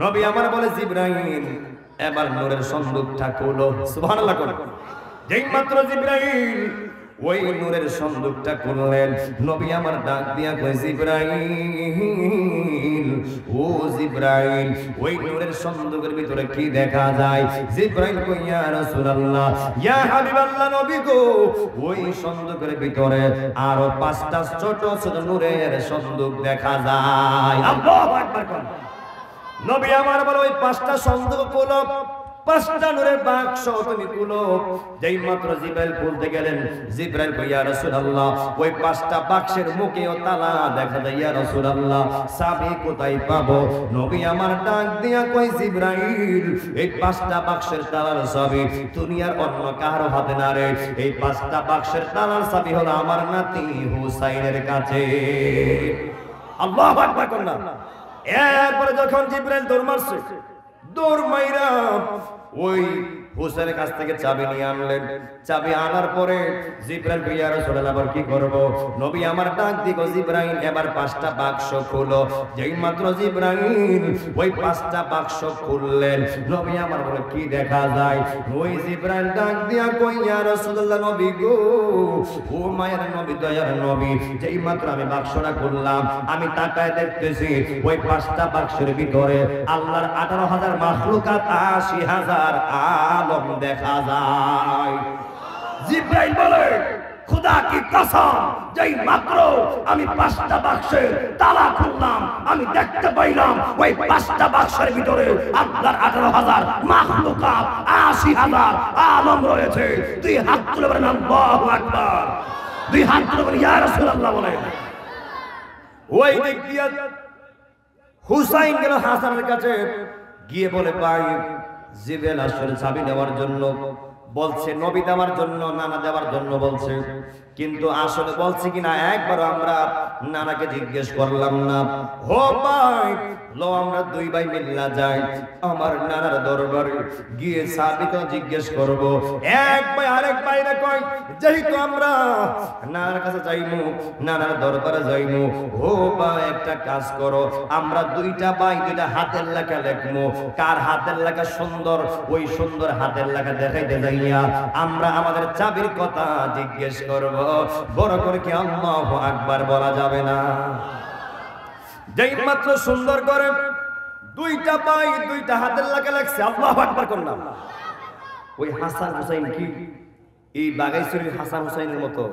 নবী আমার বলে জিবরাইল এবার নূরের সন্দুকটা খুলো। সুবহানাল্লাহ। যেই মাত্র জিবরাইল ওই নূরের সন্দুকটা খুললেন, নবী আমার ডাক দিয়া কই জিবরাইল, ও জিবরাইল ওই নূরের সন্দুকের ভিতরে কি দেখা যায়? জিবরাইল কই ইয়া রাসূলুল্লাহ, ইয়া হাবিবাল্লাহ নবী গো, ওই সন্দুকের ভিতরে আরো 5টা ছোট ছোট নূরের সন্দুক দেখা যায়। আল্লাহু আকবার। নবী আমার বলে ওই 5টা সন্দুক খুলো, 5টা নূরের বাক্স তুমি খুলো। যেই মাত্র জিবরাইল খুলতে গেলেন, জিবরাইল কই ইয়া রাসূলুল্লাহ, ওই 5টা বাক্সের মুখেও তালা দেখা যায়। ইয়া রাসূলুল্লাহ চাবি কোথায় পাবো? নবী আমার ডাক দিয়া কই জিবরাইল এই 5টা বাক্সের তালার চাবি দুনিয়ার অন্য কারো হাতে না রে, এই 5টা বাক্সের তালার চাবি হলো আমার নাতি হুসাইনের কাছে। আল্লাহু আকবার করনা। এরপরে যখন জিবরাইল দৌড় মারছে, দৌড় মাইরা ওই হুসাইনের কাছ থেকে চাবি নিয়ে আনলেন। চাবি আনার পরে জিবরাইল কই ইয়া রাসূলুল্লাহ আবার কি করব? নবী আমার ডাক দিগো জিবরাইল এবার 5টা বাক্স খুলো। যেই মাত্র জিবরাইল ওই 5টা বাক্স খুললেন, নবী আমার বলে কি দেখা যায়? ওই জিবরাইল ডাক দিয়া কই ইয়া রাসূলুল্লাহ নবী গো, ও মায়ের নবী দয়ার নবী, যেই মাত্র আমি বাক্সটা খুললাম আমি তাকায় দেখতেছি ওই 5টা বাক্সের ভিতরে আল্লাহর 18,000 মাখলুকাত 80,000 আলম দেখা যায়। জিবরাইল বলে খুদা কি কসম, যেই মাত্র আমি 5টা বাক্সের তালা খুললাম আমি দেখতে পাইলাম ওই 5টা বাক্সের ভিতরে আল্লাহর 18,000 মাখলুকাত 80,000 আলম রয়েছে। দুই হাত তুলে বলেন আল্লাহু আকবার, দুই হাত তুলে বলেন ইয়া রাসূলুল্লাহ বলেন। ওই দিক দিয়া হুসাইন গেল হাসানের কাছে, গিয়ে বলে ভাই জিবরাইল আসলে চাবি নেওয়ার জন্য বলছে, নবী দেওয়ার জন্য, নানা দেওয়ার জন্য বলছে, কিন্তু আসলে বলছে কিনা একবার আমরা নানাকে জিজ্ঞেস করলাম না। ও ভাই লো আমরা দুই ভাই মিল্লা যাই আমার নানার দরবারে গিয়ে সাবিত জিজ্ঞেস করব। এক ভাই আরেক ভাইরে কই যেহেতু আমরা নানার কাছে যাইমু, নানার দরবারে যাইমু, ও ভাই একটা কাজ করো, আমরা দুইটা ভাই দুইটা হাতের লেখা লিখমু, কার হাতের লেখা সুন্দর ওই সুন্দর হাতের লেখা দেখাইতে যাইয়া আমরা আমাদের চাবির কথা জিজ্ঞেস করব। বড় করে কি আল্লাহু আকবার বলা যাবে না? যেই মাত্র সুন্দর করে দুইটা ভাই দুইটা হাতের লেখা লাগছে, আল্লাহু আকবার করলাম। ওই হাসান হুসাইন কি এই বাগাইছড়ির হাসান হুসাইনের মতো?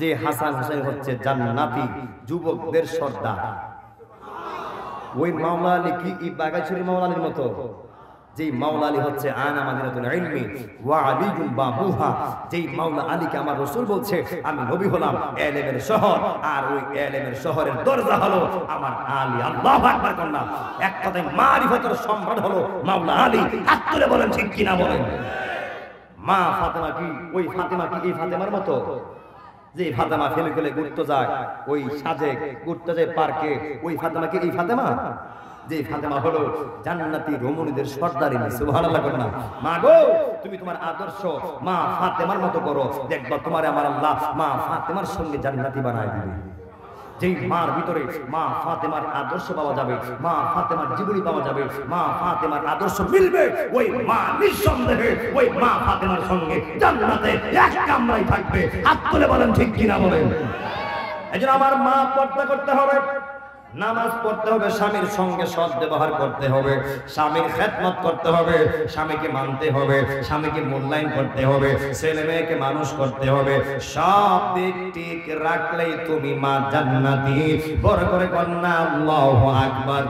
যে হাসান হুসাইন হচ্ছে জান্নাতি যুবকদের সর্দার। ওই মাওলা আলী কি এই বাগাইছড়ির মাওলা আলীর মতো? যেই মাওলা আলী হচ্ছে আনা মাদিনাতুল ইলমি ওয়া আলিয়ুল বাবুহা, যেই মাওলা আলীকে আমার রাসূল বলছে আমি নবী হলাম ইলমের শহর, আর ওই ইলমের শহরের দরজা হলো আমার আলী। আল্লাহু আকবার করলাম। এক কথায় মারিফতের সম্রাট হলো মাওলা আলী। হাত তুলে বলেন ঠিক কিনা বলেন। মা ফাতেমা কি ওই ফাতেমা কি এই ফাতেমার মতো? যে ফাতেমা ফেলে ফেলে ঘুরতে যায়, ওই সাজে ঘুরতে যায় পার্কে, ওই ফাতেমা কি এই ফাতেমা? যে ফাতেমা হলো জান্নাতি রমণীদের সর্দারিনী। সুবহানাল্লাহ করেন না? মা গো তুমি তোমার আদর্শ মা ফাতেমার মতো করো, দেখবা তোমার আমার আল্লাহ মা ফাতেমার সঙ্গে জান্নাতি বানায় দিবে। যেই মার ভিতরে মা ফাতেমার আদর্শ পাওয়া যাবে, মা ফাতেমার জীবনী পাওয়া যাবে, মা ফাতেমার আদর্শ মিলবে, ওই মা নিঃসন্দেহে ওই মা ফাতেমার সঙ্গে জান্নাতে এক কামরায় থাকবে। হাত তুলে বলেন ঠিক কিনা বলেন। এজন্য আমার মা পর্দা করতে হবে, নামাজ পড়তে হবে, স্বামীর সঙ্গে সৎ ব্যবহার করতে হবে, স্বামীর খেদমত করতে হবে, স্বামীকে মানতে হবে, স্বামীকে মূল্যায়ন করতে হবে, ছেলে মেয়েকে মানুষ করতে হবে। সব দিক ঠিক রাখলেই তুমি মা জান্নাতি। বড় করে কন্যা আল্লাহু আকবার।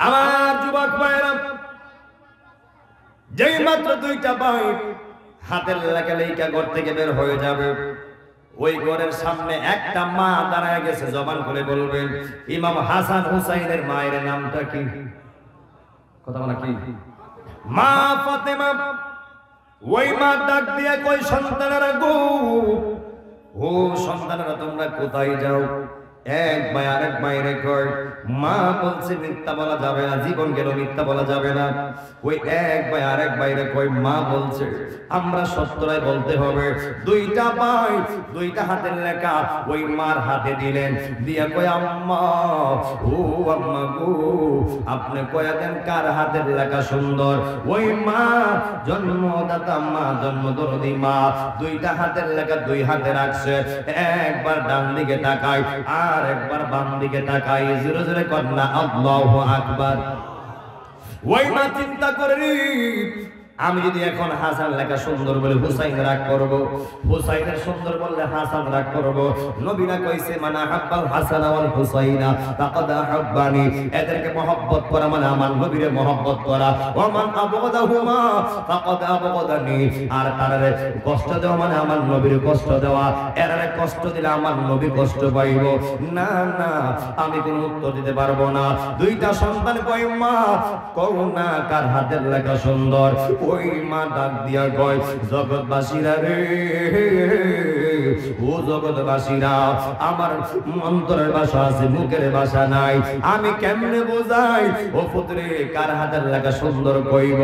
আমার যুবক ভাইরা, যেই মাত্র দুইটা ভাই হাতের লেখা লেখা ঘর থেকে বের হয়ে যাবে, ওই ঘরের সামনে একটা মা দাঁড়ায় গেছে। জবান খুলে বলবেন ইমাম হাসান হুসাইনের মায়ের নামটা কি? কথা বলা কি? মা ফাতেমা। ওই মা ডাক দিয়ে কই সন্তানেরা গো, ও সন্তানেরা তোমরা কোথায় যাও? এক ভাই আরেক ভাইরে কয় মা বলছে মিথ্যা বলা যাবে না, জীবন গেল মিথ্যা বলা যাবে না। ওই এক ভাই আরেক ভাইরে কয় মা বলছে আমরা সত্যটাই বলতে হবে। দুইটা ভাই দুইটা হাতের লেখা ওই মার হাতে দিলেন, দিয়া কয় আম্মা, ও আম্মা গো আপনি কয়া দেন কার হাতের লেখা সুন্দর? ওই মা জন্মদাতা মা, জন্মদরদি মা, দুইটা হাতের লেখা দুই হাতে রাখছে। একবার ডান দিকে তাকায় আর একবার বাম দিকে তাকায়। জোরে জোরে কন্যা আল্লাহু আকবার। ওই মা চিন্তা করে আমি যদি এখন হাসান লেখা সুন্দর বলে হুসাইন রাগ করব, হুসাইনের সুন্দর বললে হাসান রাগ করব। নবী না কইছে মানা হাব্বাল হাসান ওয়াল হুসাইনা ফাকাদ হাব্বানি, এদেরকে মহব্বত করা মানে আমার নবীরে মহব্বত করা। ওয়া মান আবগাদাহুমা ফাকাদ আবগাদানি, আর তারে কষ্ট দেওয়া মানে আমার নবীর কষ্ট দেওয়া। এরারে কষ্ট দিলে আমার নবী কষ্ট পাইব। না না আমি কোনো উত্তর দিতে পারবো না। দুইটা সন্তান কই মা কও না কার হাতের লেখা সুন্দর? ওই মা ডাক দিয়া কয় জগৎবাসীরা রে, ও জগৎবাসীরা, আমার অন্তরের ভাষা আছে, মুখের ভাষা নাই, আমি কেমনে বোঝাই? ও পুত্রে, কার হাতের লেখা সুন্দর কইব?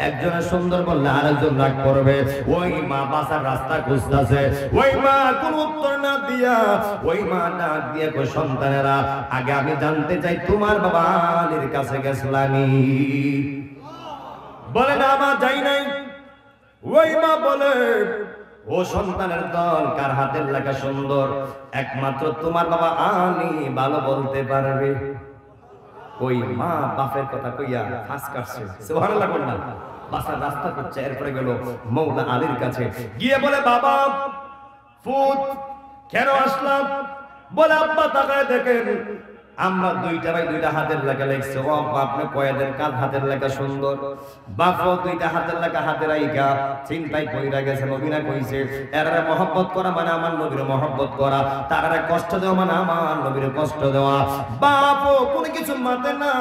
একজনের সুন্দর বললে আরেকজন রাগ করবে। ওই মা বাসার রাস্তা খুঁজতেছে, ওই মা কোন উত্তর না দিয়া ওই মা ডাক দিয়ে কই সন্তানেরা, আগে আমি জানতে চাই তোমার বাবা আলীর কাছে গেছলানি? বলে না মা যাই নাই। ওই মা বলে, ও সন্তানের দল, কার হাতের লেখা সুন্দর? একমাত্র তোমার বাবা আলী ভালো বলতে পারবে। ওই মা বাপের কথা কইয়া ফাঁস কাটছে, সুবহানাল্লাহ বলেন না। বাসার রাস্তা করছে, এরপরে গেল মৌলা আলীর কাছে, গিয়ে বলে বাবা ফুত কেন আসলাম? বলে আব্বা তাকায় দেখেন আমরা দুইটা ভাই দুইটা হাতের লেখা লিখছে। ও আপনি কয়েদের কার হাতের লেখা সুন্দর? বাপও দুইটা হাতের লেখা হাতের আইকা চিন্তাই কইরা গেছে। নবীরা কইছে এরা মহব্বত করা মানে আমার নবীর মহব্বত করা, তারা কষ্ট দেওয়া মানে আমার নবীর কষ্ট দেওয়া। বাপও কোনো কিছু মাতে না,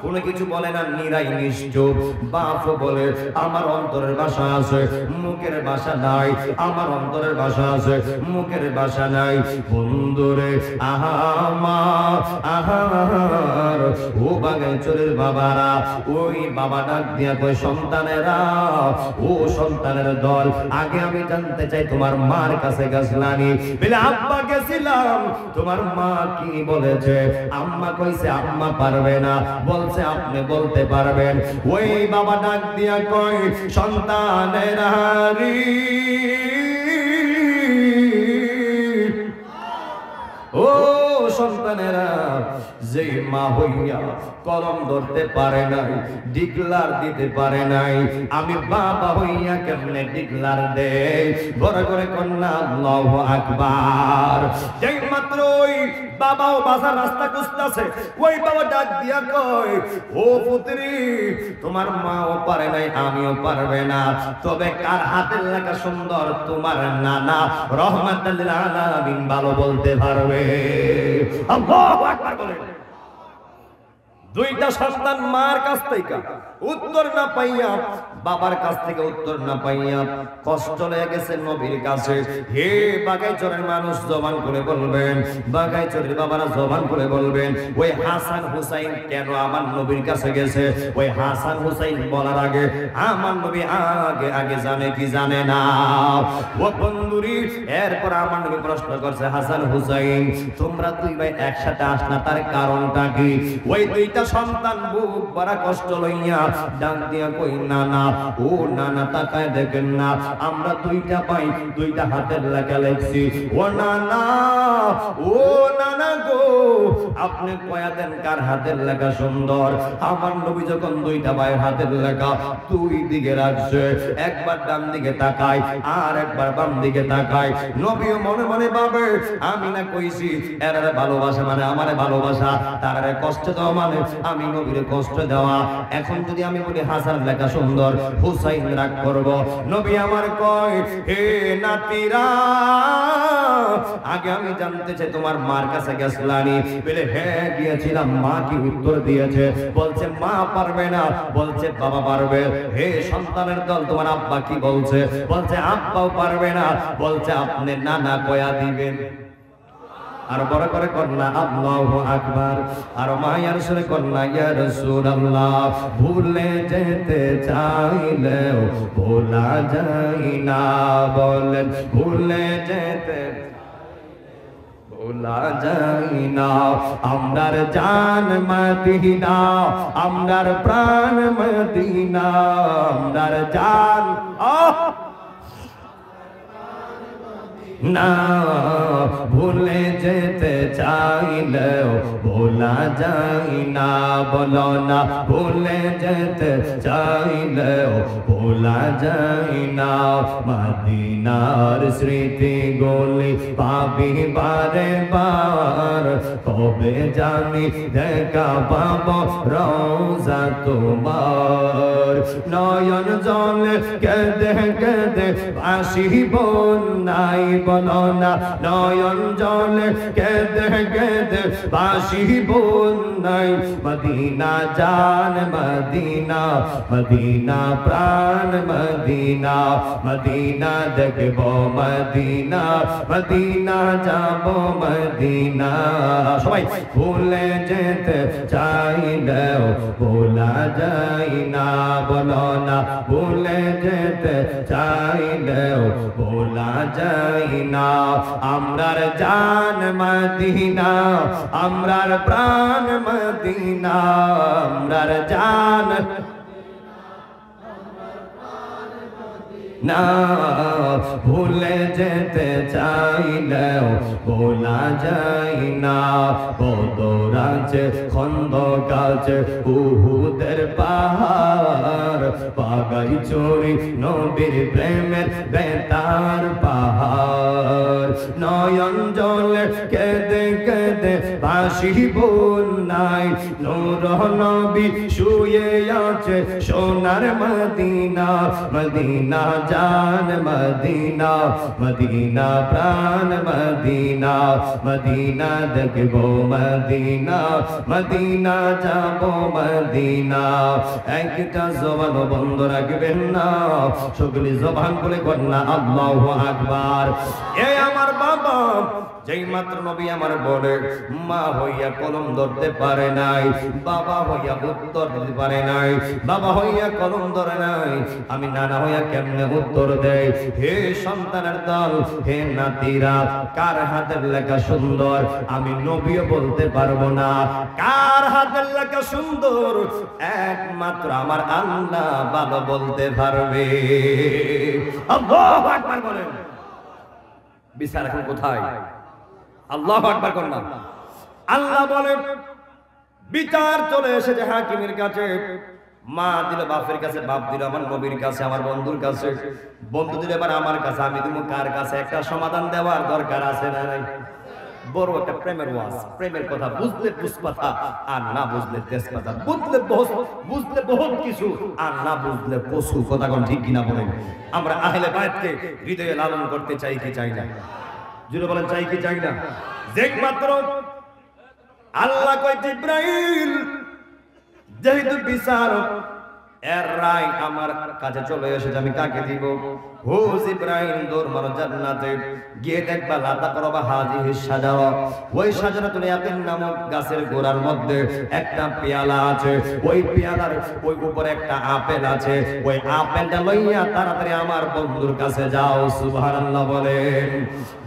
কোনো কিছু বলে না, নিরাই নিশ্চুপ। বাপও বলে আমার অন্তরের ভাষা আছে, মুখের ভাষা নাই, আমার অন্তরের ভাষা আছে, মুখের ভাষা নাই। বন্ধুরে আহা আহার, ও বাগাইচরের বাবারা, ওই বাবা ডাক দিয়া কয় সন্তানেরা, ও সন্তানের দল, আগে আমি জানতে চাই তোমার মার কাছে গেছলানি? বলে আব্বা গেছিলাম। তোমার মা কি বলেছে? আম্মা কইছে আম্মা পারবে না, বলছে আপনি বলতে পারবেন। ওই বাবা ডাক দিয়া কয় সন্তানেরা রে, ও সন্তানেরা, যে মা হইয়া কলম ধরতে পারে নাই, ডিক্লার দিতে পারে নাই, আমি বাবা হইয়া কেমনে ডিক্লার দেই? বড় করে কন্যা আল্লাহু আকবার। যেই মাত্র ওই বাবাও বাসার রাস্তা খুঁজতেছে, ওই বাবা ডাক দিয়া কয় ও পুত্রী, তোমার মাও পারে নাই, আমিও পারবে না, তবে কার হাতের লেখা সুন্দর? তোমার নানা রহমাতুল লিল আলামিন ভালো বলতে পারবে। আল্লাহু আকবার বলেন। দুইটা সন্তান মার কাছ থেকে উত্তর না পাইয়া, বাবার কাছ থেকে উত্তর না পাইয়া কষ্ট লেগে গেছে নবীর কাছে। হে বাগাইচরের মানুষ জবান করে বলবেন, বাগাইচরের বাবারা জবান করে বলবেন, ওই হাসান হুসাইন কেন আমার নবীর কাছে গেছে? ওই হাসান হুসাইন বলার আগে আমার নবী আগে আগে জানে কি জানে না? ও বন্ধুরি, এরপর আমার নবী প্রশ্ন করছে, হাসান হুসাইন তোমরা দুই ভাই একসাথে আসনা, তার কারণটা কি? ওই দুইটা সন্তান বুক ভরা কষ্ট লইয়া ডাক দিয়া কই নানা, ও নানা তাকায় দেখেন না, আমরা দুইটা পাই দুইটা হাতের লেখা লিখছি। ও নানা, ও নানা গো, আপনি কয়া দেন কার হাতের লেখা সুন্দর? আমার নবী যখন দুইটা ভাইয়ের হাতের লেখা দুই দিকে রাখছে, একবার ডান দিকে তাকায় আর একবার বাম দিকে তাকায়, নবীও মনে মনে ভাবে আমি না কইছি এরা ভালোবাসা মানে আমারে ভালোবাসা, তারারে কষ্ট দেওয়া মানে আমি নবীর কষ্ট দেওয়া। এখন যদি আমি বলি হাসান লেখা সুন্দর, হুসাইন রাগ করব। নবী আমার কয় হে নাতিরা, আগে আমি জানতে চাই তোমার মার কাছে গেছলানি? বলে হ্যাঁ গিয়েছিলাম। মা কি উত্তর দিয়েছে? বলছে মা পারবে না, বলছে বাবা পারবে। হে সন্তানের দল, তোমার আব্বা কি বলছে? বলছে আব্বাও পারবে না, বলছে আপনি নানা কয়া দিবেন। আর বড় করে কন্যা আল্লাহু আকবার। আর মায়ার সুরে কন্যা ইয়া রাসূলুল্লাহ, ভুলে যেতে চাইলেও ভোলা যায় না, বলেন ভুলে যেতে ভোলা যায় না। আমরার জান মদিনা, আমরার প্রাণ মদিনা, আমরার জান না, ভুলে যেতে চাইলেও ভোলা যায় না, বলো না ভুলে যেতে চাইলেও ভোলা যায় না। মদিনার স্মৃতি গুলি পাবি বারে বার, কবে জানি দেখা পাবো রওজা তোমার। নয়ন জলে কেঁদে কেঁদে ভাসিব নাই, বলো না নয়ন জলে কেঁদে কেঁদে বাসি বন্যাই মদিনা জান মদিনা মদিনা প্রাণ মদিনা মদিনা দেখব মদিনা মদিনা যাব মদিনা সবাই ভুলে যেতে চাইলেও ভোলা যায় না বলো না ভুলে যেতে চাইলেও ভোলা যায় না আমরার জান মদিনা আমরার প্রাণ মদিনা আমরার জান না ভুলে যেতে চাইলেও ভোলা যায় না বদর আছে খন্দক আছে উহুদের পাহাড় পাগাই চোরি নবীর প্রেমের বেতার পাহাড় নয়ন জলে কেঁদে কেঁদে ভাসি বন্যায় নূর নবী শুয়ে আছে সোনার মদিনা মদিনা জান মদিনা মদিনা প্রাণ মদিনা মদিনা দেখব মদিনা মদিনা যাব মদিনা একটা জবান বন্ধ রাখবেন না সকলে জবান বলে কন্যা আল্লাহু আকবার এ আমার বাবা যেই মাত্র নবী আমার বলে মা হইয়া কলম ধরতে পারে নাই বাবা হইয়া উত্তর দিতে পারে নাই বাবা হইয়া কলম ধরে নাই আমি নানা হইয়া কেমনে উত্তর দেয় হে সন্তানের দল হে নাতিরা কার হাতের লেখা সুন্দর আমি নবীও বলতে পারবো না কার হাতের লেখা সুন্দর একমাত্র আমার আল্লাহ ভালো বলতে পারবে আল্লাহু আকবার বলেন বিচার এখন কোথায় আল্লাহু আকবার করলাম আল্লাহ বলেন বিচার চলে এসেছে হাকিমের কাছে মা দিল বাপের কাছে বাপ দিল আমার নবীর কাছে আমার বন্ধুর কাছে বন্ধু দিল এবার আমার কাছে আমি দিব কার কাছে একটা সমাধান দেওয়ার দরকার আছে না নাই বড় একটা প্রেমের ওয়াজ প্রেমের কথা বুঝলে পুষ্পাতা আর না বুঝলে তেজপাতা বুঝলে বহুত কিছু আর না বুঝলে পশু কথা কোন ঠিক কিনা বলেন আমরা আহলে বায়তকে হৃদয়ে লালন করতে চাই কি চাই না জুড়ে বলেন চাই কি চাই না একমাত্র আল্লাহ কয় জিবরাইল যেহেতু বিচারক এর রায় আমার কাছে চলে এসেছে আমি কাকে দিব ও জিবরাইল দৌড় মারো জান্নাতে গিয়ে দেখবা লাতা করবা হাজিহিস সাজারা ওই সাজারাতুল ইয়াকিন নামক গাছের গোড়ার মধ্যে একটা পেয়ালা আছে ওই পেয়ালার ওই উপরে একটা আপেল আছে ওই আপেলটা লইয়া তাড়াতাড়ি আমার বন্ধুর কাছে যাও সুবহানাল্লাহ বলেন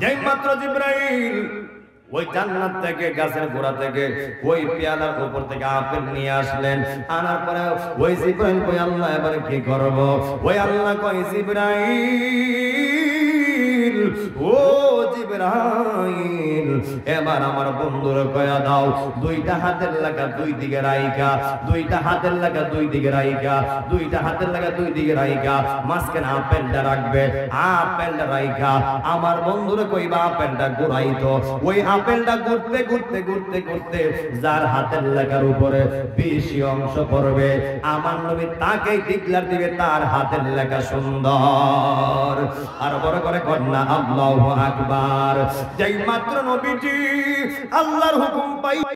যেই মাত্র জিবরাইল ওই জান্নাত থেকে গাছের গোড়া থেকে ওই পেয়ালার উপর থেকে আপেল নিয়ে আসলেন আনার পরে ওই জিবরাইল কই আল্লাহ এবারে কি করব ওই আল্লাহ কই জিবরাইল ও জিবরাইল এবার আমার বন্ধুর কয়া দাও দুইটা হাতের লাগা দুই দিকে রাইকা দুইটা হাতের লাগা দুই দিকে রাইকা দুইটা হাতের লাগা দুই দিকে রাইকা মাঝখানে আপেলটা রাখবে আপেলটা রাইকা আমার বন্ধুরে কইবা আপেলটা ঘুরাইতো ওই আপেলটা ঘুরতে ঘুরতে ঘুরতে ঘুরতে যার হাতের লেখার উপরে বেশি অংশ পড়বে আমার নবী তাকেই ডিক্লার দিবে তার হাতের লেখা সুন্দর আর বড় করে কন্যা আল্লাহু আকবার যেই মাত্র নবীজি আল্লাহর হুকুম পাই